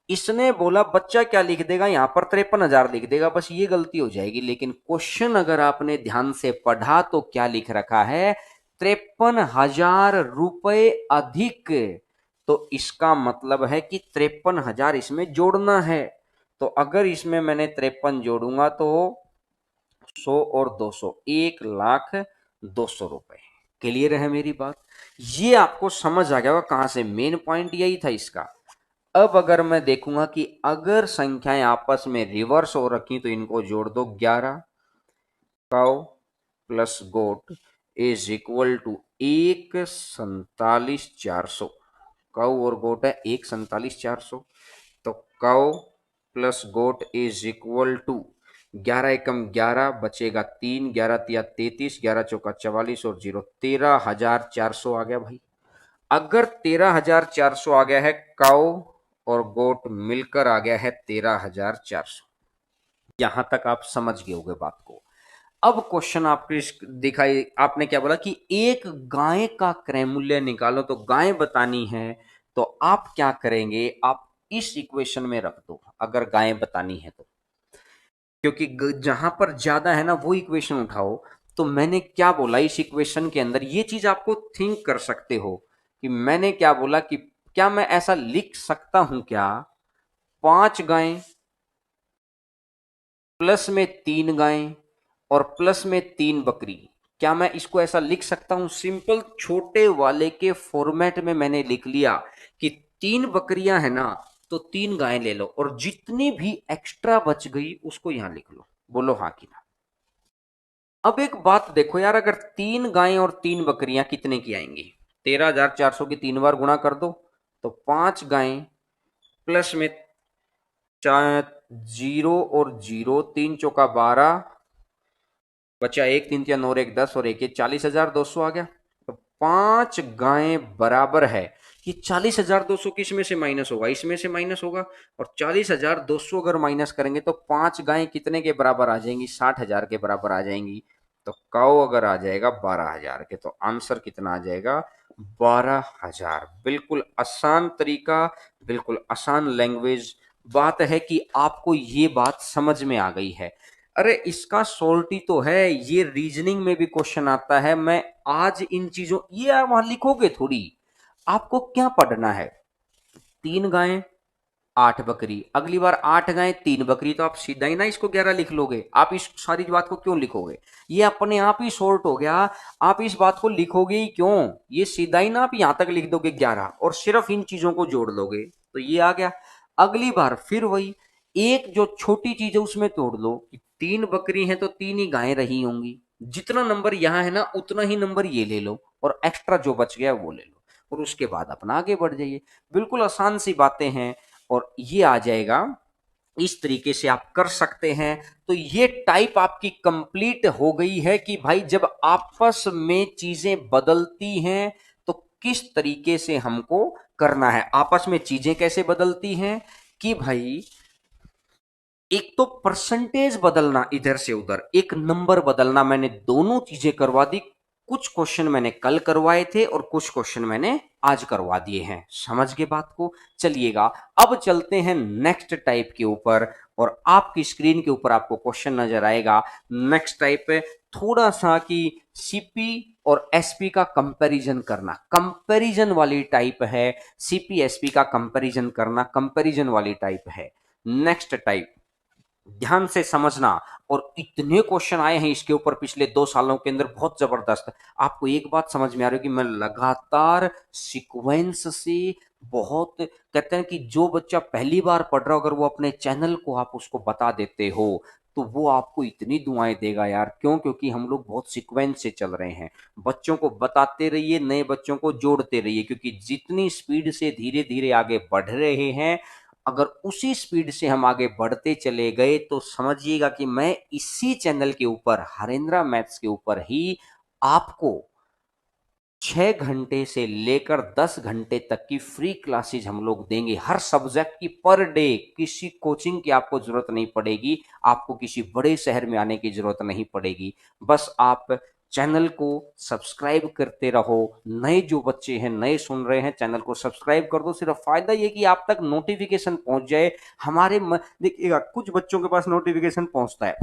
इसने बोला बच्चा क्या लिख देगा, यहां पर 53,000 लिख देगा, बस ये गलती हो जाएगी। लेकिन क्वेश्चन अगर आपने ध्यान से पढ़ा तो क्या लिख रखा है, 53,000 रुपए अधिक। तो इसका मतलब है कि 53,000 इसमें जोड़ना है। तो अगर इसमें मैंने 53 जोड़ूंगा तो 100 और 200, 1,02,000 रुपए। क्लियर है मेरी बात? ये आपको समझ आ गया होगा कहां से, मेन पॉइंट यही था इसका। अब अगर मैं देखूंगा कि अगर संख्याएं आपस में रिवर्स हो रखी तो इनको जोड़ दो, 11 cow plus goat is equal to 1,47,400। Cow और गोट है 1,47,400। तो cow plus goat is equal to 11 एकम 11, बचेगा 3, 11 तिया 33, 11 चौका 44 और 0, 13,400 आ गया भाई। अगर 13,400 आ गया है, काउ और गोट मिलकर आ गया है 13,400। यहां तक आप समझ गए होंगे बात को। अब क्वेश्चन आपके दिखाई, आपने क्या बोला कि एक गाय का क्रय मूल्य निकालो, तो गाय बतानी है। तो आप क्या करेंगे, आप इस इक्वेशन में रख दो अगर गाय बतानी है तो, क्योंकि जहां पर ज्यादा है ना वो इक्वेशन उठाओ। तो मैंने क्या बोला इस इक्वेशन के अंदर, ये चीज आपको थिंक कर सकते हो कि मैंने क्या बोला कि क्या मैं ऐसा लिख सकता हूं क्या, 5 गायें प्लस में 3 गायें और प्लस में 3 बकरी, क्या मैं इसको ऐसा लिख सकता हूं? सिंपल छोटे वाले के फॉर्मेट में मैंने लिख लिया कि 3 बकरियां है ना, तो 3 गायें ले लो और जितनी भी एक्स्ट्रा बच गई उसको यहां लिख लो। बोलो हाँ कि ना। अब एक बात देखो यार, अगर 3 गायें और 3 बकरियां कितने की आएंगी, 13,400 की 3 बार गुणा कर दो, तो 5 गायें प्लस में 0 और 0, 3 चौका 12, बचा 1, 3 तिया 9 और 1 10 और 1 40,200 आ गया। तो 5 गायें बराबर है, कि 40,200 किस में से माइनस होगा, इसमें से माइनस होगा। और 40,200 अगर माइनस करेंगे तो 5 गायें कितने के बराबर आ जाएंगी, 60,000 के बराबर आ जाएंगी। तो काऊ अगर आ जाएगा 12,000 के, तो आंसर कितना आ जाएगा, 12,000। बिल्कुल आसान तरीका, बिल्कुल आसान लैंग्वेज। बात है कि आपको ये बात समझ में आ गई है। अरे इसका सोल्टी तो है, ये रीजनिंग में भी क्वेश्चन आता है। मैं आज इन चीजों, ये आप वहां लिखोगे थोड़ी, आपको क्या पढ़ना है, 3 गायें 8 बकरी, अगली बार 8 गाय 3 बकरी, तो आप सीधा ही ना इसको 11 लिख लोगे। आप इस सारी बात को क्यों लिखोगे? ये अपने आप ही शॉर्ट हो गया। आप इस बात को लिखोगे ही क्यों? ये सीधा ही ना आप यहां तक लिख दोगे 11 और सिर्फ इन चीजों को जोड़ लोगे, तो ये आ गया। अगली बार फिर वही एक जो छोटी चीज है उसमें तोड़ लो कि 3 बकरी हैं तो 3 ही गायें रही होंगी, जितना नंबर यहां है ना उतना ही नंबर ये ले लो और एक्स्ट्रा जो बच गया वो ले लो, और उसके बाद अपना आगे बढ़ जाइए। बिल्कुल आसान सी बातें हैं और ये आ जाएगा। इस तरीके से आप कर सकते हैं। तो ये टाइप आपकी कंप्लीट हो गई है कि भाई जब आपस में चीजें बदलती हैं तो किस तरीके से हमको करना है। आपस में चीजें कैसे बदलती हैं कि भाई एक तो परसेंटेज बदलना इधर से उधर, एक नंबर बदलना, मैंने दोनों चीजें करवा दी। कुछ क्वेश्चन मैंने कल करवाए थे और कुछ क्वेश्चन मैंने आज करवा दिए हैं। समझ गए बात को? चलिएगा अब चलते हैं नेक्स्ट टाइप के ऊपर, और आपकी स्क्रीन के ऊपर आपको क्वेश्चन नजर आएगा। नेक्स्ट टाइप है थोड़ा सा कि सीपी और एसपी का कंपैरिजन करना, कंपैरिजन वाली टाइप है। सीपी एसपी का कंपैरिजन करना कंपैरिजन वाली टाइप है। नेक्स्ट टाइप ध्यान से समझना, और इतने क्वेश्चन आए हैं इसके ऊपर पिछले 2 सालों के अंदर, बहुत जबरदस्त। आपको एक बात समझ में आ रही है कि मैं लगातार सीक्वेंस से बहुत, कहते हैं कि जो बच्चा पहली बार पढ़ रहा हो अगर वो अपने चैनल को आप उसको बता देते हो तो वो आपको इतनी दुआएं देगा यार। क्यों? क्योंकि हम लोग बहुत सीक्वेंस से चल रहे हैं। बच्चों को बताते रहिए, नए बच्चों को जोड़ते रहिए, क्योंकि जितनी स्पीड से धीरे धीरे आगे बढ़ रहे हैं, अगर उसी स्पीड से हम आगे बढ़ते चले गए तो समझिएगा कि मैं इसी चैनल के ऊपर हरेंद्रा मैथ्स के ऊपर ही आपको 6 घंटे से लेकर 10 घंटे तक की फ्री क्लासेज हम लोग देंगे, हर सब्जेक्ट की पर डे। किसी कोचिंग की आपको जरूरत नहीं पड़ेगी, आपको किसी बड़े शहर में आने की जरूरत नहीं पड़ेगी। बस आप चैनल को सब्सक्राइब करते रहो। नए जो बच्चे हैं, नए सुन रहे हैं, चैनल को सब्सक्राइब कर दो। सिर्फ फायदा ये कि आप तक नोटिफिकेशन पहुंच जाए। देखिएगा कुछ बच्चों के पास नोटिफिकेशन पहुंचता है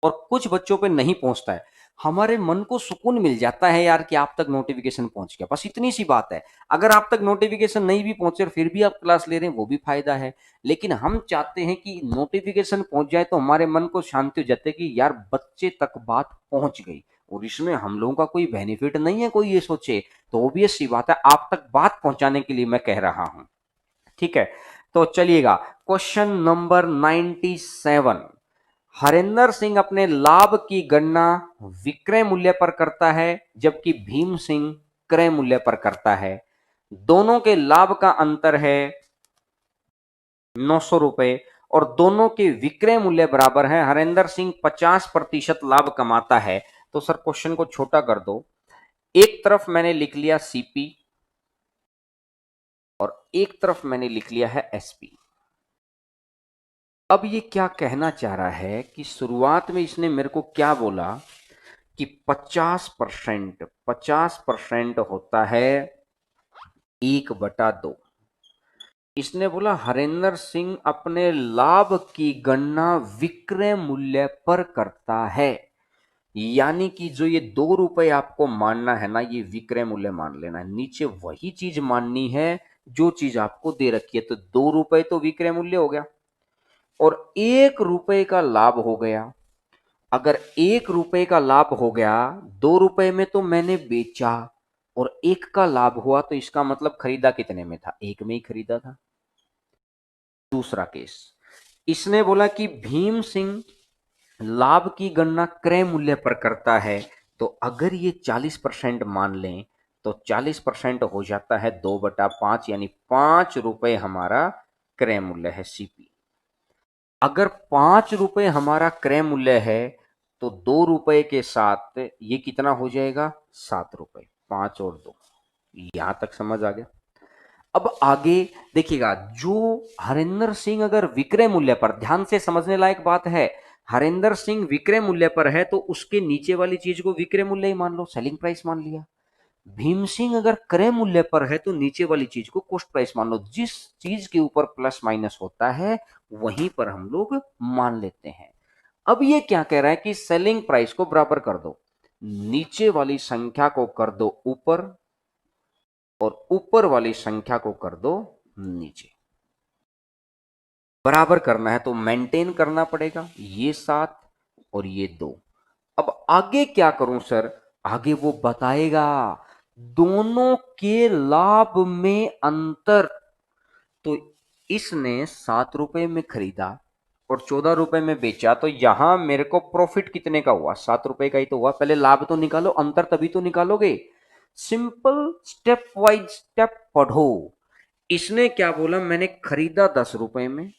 और कुछ बच्चों पे नहीं पहुंचता है। हमारे मन को सुकून मिल जाता है यार कि आप तक नोटिफिकेशन पहुंच गया, बस इतनी सी बात है। अगर आप तक नोटिफिकेशन नहीं भी पहुंचे और फिर भी आप क्लास ले रहे हैं वो भी फायदा है। लेकिन हम चाहते हैं कि नोटिफिकेशन पहुंच जाए तो हमारे मन को शांति हो जाती है कि यार बच्चे तक बात पहुंच गई, और इसमें हम लोगों का कोई बेनिफिट नहीं है, कोई ये सोचे। तो ऑब्वियस सी बात है आप तक बात पहुंचाने के लिए मैं कह रहा हूं। ठीक है, तो चलिएगा क्वेश्चन नंबर 97। हरेंद्र सिंह अपने लाभ की गणना विक्रय मूल्य पर करता है जबकि भीम सिंह क्रय मूल्य पर करता है। दोनों के लाभ का अंतर है 900 रुपए और दोनों के विक्रय मूल्य बराबर है। हरेंद्र सिंह 50% लाभ कमाता है। तो सर क्वेश्चन को छोटा कर दो, एक तरफ मैंने लिख लिया सीपी और एक तरफ मैंने लिख लिया है एसपी। अब ये क्या कहना चाह रहा है कि शुरुआत में इसने मेरे को क्या बोला कि 50% होता है 1/2। इसने बोला हरेंद्र सिंह अपने लाभ की गणना विक्रय मूल्य पर करता है, यानी कि जो ये 2 रुपए आपको मानना है ना, ये विक्रय मूल्य मान लेना है। नीचे वही चीज माननी है जो चीज आपको दे रखी है। तो 2 रुपए तो विक्रय मूल्य हो गया और 1 रुपए का लाभ हो गया। अगर 1 रुपए का लाभ हो गया, 2 रुपए में तो मैंने बेचा और 1 का लाभ हुआ, तो इसका मतलब खरीदा कितने में था? 1 में ही खरीदा था। दूसरा केस, इसने बोला कि भीम सिंह लाभ की गणना क्रय मूल्य पर करता है। तो अगर ये 40% मान लें तो 40% हो जाता है 2/5, यानी 5 रुपए हमारा क्रय मूल्य है सीपी। अगर 5 रुपए हमारा क्रय मूल्य है तो 2 रुपए के साथ ये कितना हो जाएगा? 7 रुपए। 5 और 2, यहां तक समझ आ गया। अब आगे देखिएगा, जो हरेंद्र सिंह अगर विक्रय मूल्य पर, ध्यान से समझने लायक बात है, हरेंद्र सिंह विक्रय मूल्य पर है तो उसके नीचे वाली चीज को विक्रय मूल्य ही मान लो, सेलिंग प्राइस मान लिया। भीम सिंह अगर क्रय मूल्य पर है तो नीचे वाली चीज को कॉस्ट प्राइस मान लो। जिस चीज के ऊपर प्लस माइनस होता है वहीं पर हम लोग मान लेते हैं। अब ये क्या कह रहा है कि सेलिंग प्राइस को बराबर कर दो, नीचे वाली संख्या को कर दो ऊपर और ऊपर वाली संख्या को कर दो नीचे। बराबर करना है तो मेंटेन करना पड़ेगा, ये 7 और ये 2। अब आगे क्या करूं सर? आगे वो बताएगा दोनों के लाभ में अंतर। तो इसने 7 रुपए में खरीदा और 14 रुपए में बेचा, तो यहां मेरे को प्रॉफिट कितने का हुआ? 7 रुपए का ही तो हुआ। पहले लाभ तो निकालो, अंतर तभी तो निकालोगे। सिंपल स्टेप वाइज स्टेप पढ़ो। इसने क्या बोला? मैंने खरीदा 10 रुपए में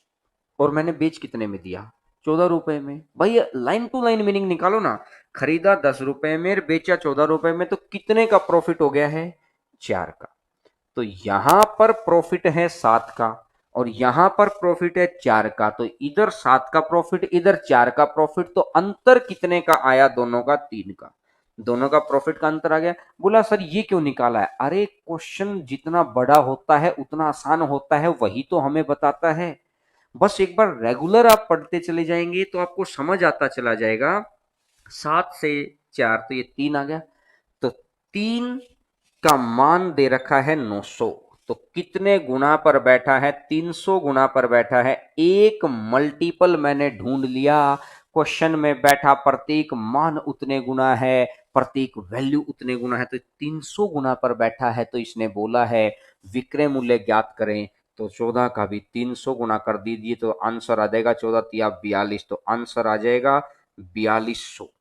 और मैंने बेच कितने में दिया? 14 रुपए में। भाई लाइन टू लाइन मीनिंग निकालो ना। खरीदा 10 रुपए में, बेचा 14 रुपए में, तो कितने का प्रॉफिट हो गया है? 4 का। तो यहां पर प्रॉफिट है 7 का और यहां पर प्रॉफिट है 4 का। तो इधर 7 का प्रॉफिट, इधर 4 का प्रॉफिट, तो अंतर कितने का आया? दोनों का 3 का। दोनों का प्रॉफिट का अंतर आ गया। बोला सर ये क्यों निकाला है? अरे क्वेश्चन जितना बड़ा होता है उतना आसान होता है, वही तो हमें बताता है। बस एक बार रेगुलर आप पढ़ते चले जाएंगे तो आपको समझ आता चला जाएगा। 7 से 4 तो ये 3 आ गया। तो 3 का मान दे रखा है 900। तो कितने गुना पर बैठा है? 300 गुना पर बैठा है। एक मल्टीपल मैंने ढूंढ लिया। क्वेश्चन में बैठा प्रत्येक मान उतने गुना है, प्रत्येक वैल्यू उतने गुना है, तो 300 गुना पर बैठा है। तो इसने बोला है विक्रय मूल्य ज्ञात करें। तो 14 का भी 300 गुना कर दीजिए तो आंसर आ जाएगा 14 तिया 42। तो आंसर आ जाएगा 4200।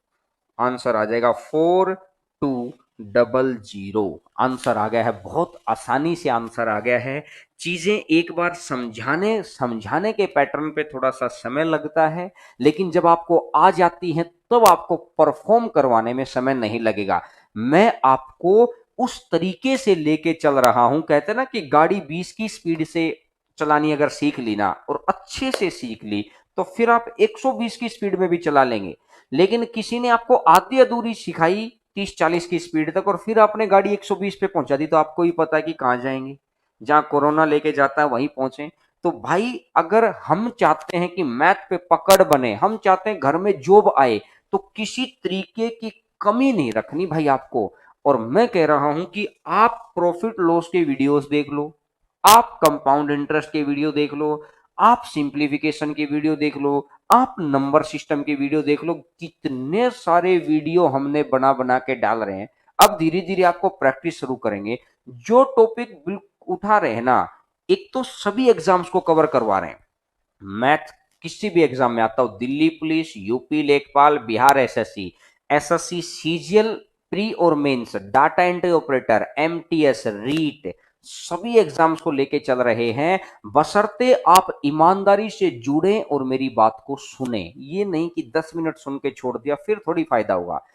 आंसर आ जाएगा 4200। आंसर आ गया है। बहुत आसानी से आंसर आ गया है। चीजें एक बार समझाने समझाने के पैटर्न पे थोड़ा सा समय लगता है, लेकिन जब आपको आ जाती है तब आपको परफॉर्म करवाने में समय नहीं लगेगा। मैं आपको उस तरीके से लेके चल रहा हूं। कहते हैं ना कि गाड़ी 20 की स्पीड से चलानी अगर सीख ली ना और अच्छे से सीख ली तो फिर आप 120 की स्पीड में भी चला लेंगे। लेकिन किसी ने आपको आधी अधूरी सिखाई 30-40 की स्पीड तक और फिर आपने गाड़ी 120 पे पहुंचा दी, तो आपको ही पता है कि कहां जाएंगे। जहां कोरोना लेके जाता है वहीं पहुंचे। तो भाई अगर हम चाहते हैं कि मैथ पे पकड़ बने, हम चाहते हैं घर में जॉब आए, तो किसी तरीके की कमी नहीं रखनी भाई आपको। और मैं कह रहा हूं कि आप प्रॉफिट लॉस के वीडियोस देख लो, आप कंपाउंड इंटरेस्ट के वीडियो देख लो, आप सिंप्लीफिकेशन की वीडियो देख लो, आप नंबर सिस्टम की वीडियो देख लो। कितने सारे वीडियो हमने बना बना के डाल रहे हैं। अब धीरे धीरे आपको प्रैक्टिस शुरू करेंगे। जो टॉपिक उठा रहे हैं ना, एक तो सभी एग्जाम्स को कवर करवा रहे हैं। मैथ किसी भी एग्जाम में आता हो, दिल्ली पुलिस, यूपी लेखपाल, Bihar SSC, SSC CGL, pre और mains, data entry operator, MTS, REET, सभी एग्जाम्स को लेके चल रहे हैं। बशर्ते आप ईमानदारी से जुड़े और मेरी बात को सुने। ये नहीं कि 10 मिनट सुन के छोड़ दिया, फिर थोड़ी फायदा होगा।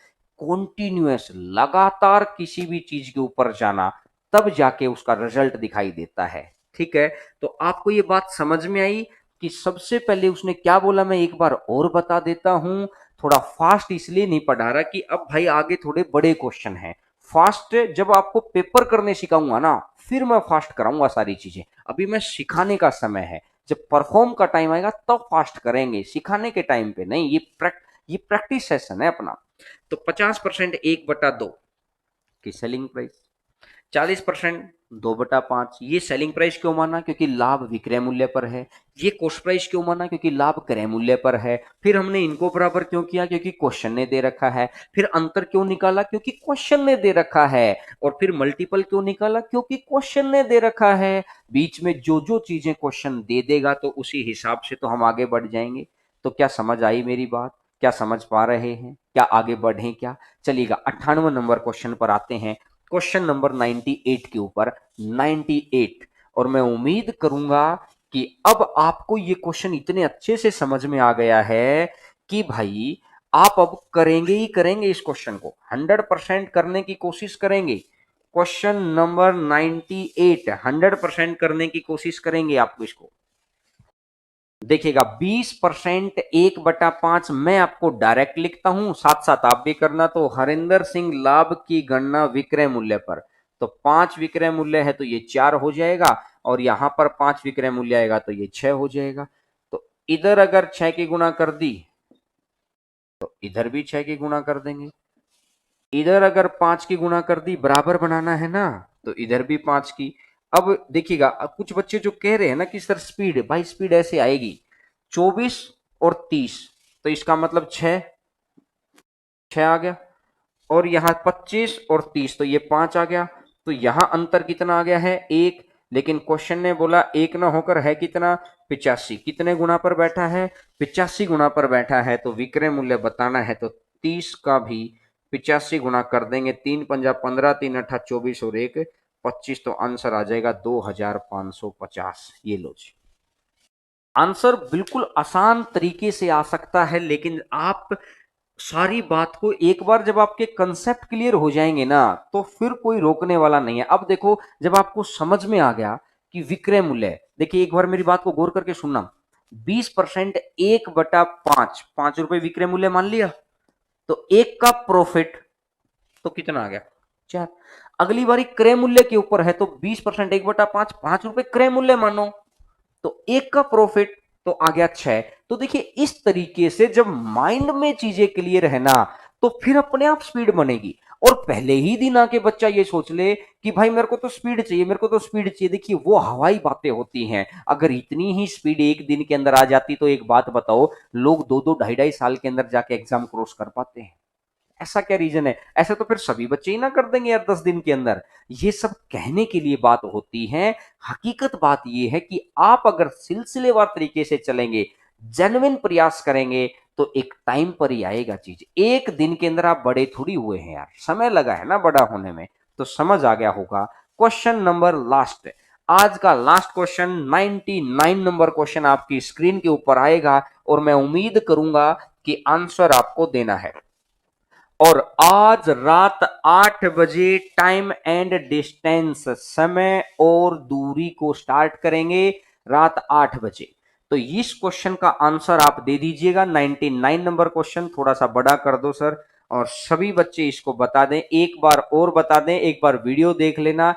कॉन्टिन्यूअस लगातार किसी भी चीज के ऊपर जाना, तब जाके उसका रिजल्ट दिखाई देता है। ठीक है? तो आपको ये बात समझ में आई कि सबसे पहले उसने क्या बोला? मैं एक बार और बता देता हूं। थोड़ा फास्ट इसलिए नहीं पढ़ा रहा कि अब भाई आगे थोड़े बड़े क्वेश्चन हैं। फास्ट जब आपको पेपर करने सिखाऊंगा ना, फिर मैं फास्ट कराऊंगा सारी चीजें। अभी मैं सिखाने का समय है। जब परफॉर्म का टाइम आएगा तब फास्ट करेंगे, सिखाने के टाइम पे नहीं। ये प्रैक्टिस सेशन है अपना। तो 50% 1/2 की सेलिंग प्राइस, 40% 2/5। ये सेलिंग प्राइस क्यों माना? क्योंकि लाभ विक्रय मूल्य पर है। ये कॉस्ट प्राइस क्यों माना? क्योंकि लाभ क्रय मूल्य पर है। फिर हमने इनको बराबर क्यों किया? क्योंकि क्वेश्चन ने दे रखा है। फिर अंतर क्यों निकाला? क्योंकि क्वेश्चन ने दे रखा है। और फिर मल्टीपल क्यों निकाला? क्योंकि क्वेश्चन ने दे रखा है। बीच में जो जो चीजें क्वेश्चन दे देगा तो उसी हिसाब से तो हम आगे बढ़ जाएंगे। तो क्या समझ आई मेरी बात? क्या समझ पा रहे हैं? क्या आगे बढ़े क्या? चलिएगा 98 नंबर क्वेश्चन पर आते हैं। क्वेश्चन नंबर 98 के ऊपर। 98। और मैं उम्मीद करूंगा कि अब आपको ये क्वेश्चन इतने अच्छे से समझ में आ गया है कि भाई आप अब करेंगे ही करेंगे। इस क्वेश्चन को 100% करने की कोशिश करेंगे। क्वेश्चन नंबर 98 100% करने की कोशिश करेंगे आपको इसको। देखिएगा 20% 1/5 मैं आपको डायरेक्ट लिखता हूं, साथ साथ आप भी करना। तो हरिंदर सिंह लाभ की गणना विक्रय मूल्य पर। तो 5 विक्रय मूल्य है तो ये 4 हो जाएगा और यहां पर 5 विक्रय मूल्य आएगा तो ये 6 हो जाएगा। तो इधर अगर 6 की गुणा कर दी तो इधर भी 6 की गुणा कर देंगे। इधर अगर 5 की गुणा कर दी, बराबर बनाना है ना, तो इधर भी 5 की। अब देखिएगा, अब कुछ बच्चे जो कह रहे हैं ना कि सर स्पीड, भाई स्पीड ऐसे आएगी 24 और 30, तो इसका मतलब 6, 6 आ गया, और यहाँ 25 और 30, तो ये 5 आ गया। तो यहां अंतर कितना आ गया है, 1। लेकिन क्वेश्चन ने बोला 1 ना होकर है कितना, 85। कितने गुना पर बैठा है, 85 गुना पर बैठा है। तो विक्रय मूल्य बताना है तो 30 का भी 85 गुना कर देंगे, 3 पंजा 15, 3 अट्ठा 24 और 1 25, तो आंसर आ जाएगा 2550। ये लो जी। आंसर बिल्कुल आसान तरीके से आ सकता है, लेकिन आप सारी बात को एक बार जब आपके कंसेप्ट क्लियर हो जाएंगे ना, तो फिर कोई रोकने वाला नहीं है। अब देखो, जब आपको समझ में आ गया कि विक्रय मूल्य, देखिए एक बार मेरी बात को गौर करके सुनना, 20% 1/5, 5 रुपए विक्रय मूल्य मान लिया, तो एक का प्रॉफिट तो कितना आ गया, 4। अगली बारी क्रय मूल्य के ऊपर है, तो 20% 1/5, 5 रुपए क्रय मूल्य मानो, तो एक का प्रॉफिट तो आ गया 6। तो देखिए इस तरीके से जब माइंड में चीजें क्लियर है ना, तो फिर अपने आप स्पीड बनेगी। और पहले ही दिन आके बच्चा ये सोच ले कि भाई मेरे को तो स्पीड चाहिए, मेरे को तो स्पीड चाहिए, देखिए वो हवाई बातें होती हैं। अगर इतनी ही स्पीड एक दिन के अंदर आ जाती, तो एक बात बताओ, लोग 2-2 ढाई-ढाई साल के अंदर जाके एग्जाम क्रॉस कर पाते हैं। ऐसा क्या रीजन है, ऐसे तो फिर सभी बच्चे ही ना कर देंगे यार 10 दिन के अंदर। ये सब कहने के लिए बात होती है। हकीकत बात ये है कि आप अगर सिलसिलेवार तरीके से चलेंगे, जेन्युइन प्रयास करेंगे, तो एक टाइम पर ही आएगा चीज। एक दिन के अंदर आप बड़े थोड़ी हुए हैं यार, समय लगा है ना बड़ा होने में। तो समझ आ गया होगा। क्वेश्चन नंबर लास्ट, आज का लास्ट क्वेश्चन, 99 नंबर क्वेश्चन आपकी स्क्रीन के ऊपर आएगा, और मैं उम्मीद करूंगा कि आंसर आपको देना है। और आज रात 8 बजे टाइम एंड डिस्टेंस, समय और दूरी को स्टार्ट करेंगे, रात 8 बजे। तो इस क्वेश्चन का आंसर आप दे दीजिएगा, 99 नंबर क्वेश्चन। थोड़ा सा बड़ा कर दो सर, और सभी बच्चे इसको बता दें, एक बार और बता दें, एक बार वीडियो देख लेना।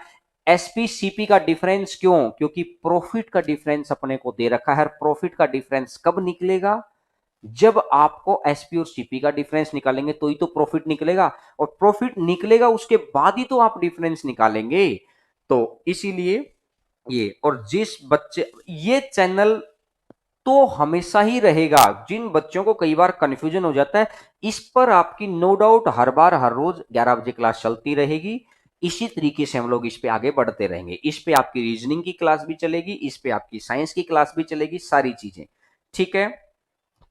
एसपी सीपी का डिफरेंस क्यों, क्योंकि प्रॉफिट का डिफरेंस अपने को दे रखा है। प्रॉफिट का डिफरेंस कब निकलेगा, जब आपको एसपी और सीपी का डिफरेंस निकालेंगे तो ही तो प्रॉफिट निकलेगा, और प्रॉफिट निकलेगा उसके बाद ही तो आप डिफरेंस निकालेंगे। तो इसीलिए ये, और जिस बच्चे, ये चैनल तो हमेशा ही रहेगा। जिन बच्चों को कई बार कंफ्यूजन हो जाता है, इस पर आपकी नो डाउट हर बार हर रोज 11 बजे क्लास चलती रहेगी। इसी तरीके से हम लोग इस पे आगे बढ़ते रहेंगे। इस पे आपकी रीजनिंग की क्लास भी चलेगी, इस पे आपकी साइंस की क्लास भी चलेगी, सारी चीजें। ठीक है,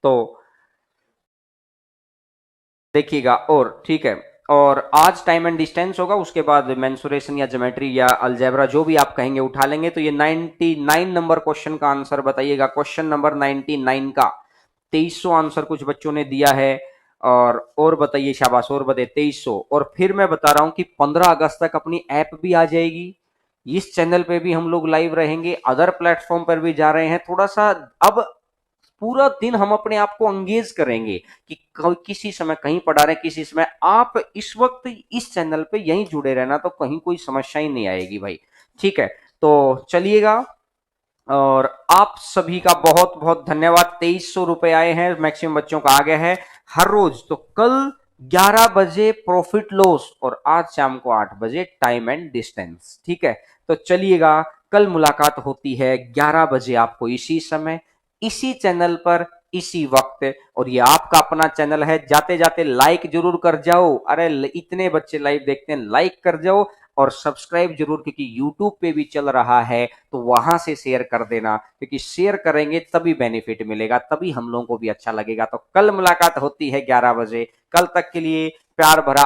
तो देखिएगा, और ठीक है, और आज टाइम एंड डिस्टेंस होगा, उसके बाद मेंसुरेशन या ज्योमेट्री या अलजेब्रा जो भी आप कहेंगे उठा लेंगे। तो ये 99 नंबर क्वेश्चन का आंसर बताइएगा। क्वेश्चन नंबर 99 का 2300 आंसर कुछ बच्चों ने दिया है। और बताइए, शाबाश, और बताइए 2300। और फिर मैं बता रहा हूं कि 15 अगस्त तक अपनी ऐप भी आ जाएगी, इस चैनल पे भी हम लोग लाइव रहेंगे, अदर प्लेटफॉर्म पर भी जा रहे हैं। थोड़ा सा अब पूरा दिन हम अपने आप को अंगेज करेंगे कि किसी समय कहीं पढ़ा रहे, किसी समय आप इस वक्त इस चैनल पे यहीं जुड़े रहना, तो कहीं कोई समस्या ही नहीं आएगी भाई। ठीक है, तो चलिएगा, और आप सभी का बहुत बहुत धन्यवाद। 2300 रुपए आए हैं, मैक्सिमम बच्चों का आ गया है। हर रोज तो कल 11 बजे प्रॉफिट लॉस, और आज शाम को 8 बजे टाइम एंड डिस्टेंस। ठीक है, तो चलिएगा, कल मुलाकात होती है 11 बजे आपको इसी समय, इसी चैनल पर, इसी वक्त। और ये आपका अपना चैनल है, जाते जाते लाइक जरूर कर जाओ। अरे इतने बच्चे लाइव देखते हैं, लाइक कर जाओ, और सब्सक्राइब जरूर, क्योंकि यूट्यूब पे भी चल रहा है, तो वहां से शेयर कर देना, क्योंकि शेयर करेंगे तभी बेनिफिट मिलेगा, तभी हम लोगों को भी अच्छा लगेगा। तो कल मुलाकात होती है 11 बजे। कल तक के लिए प्यार भरा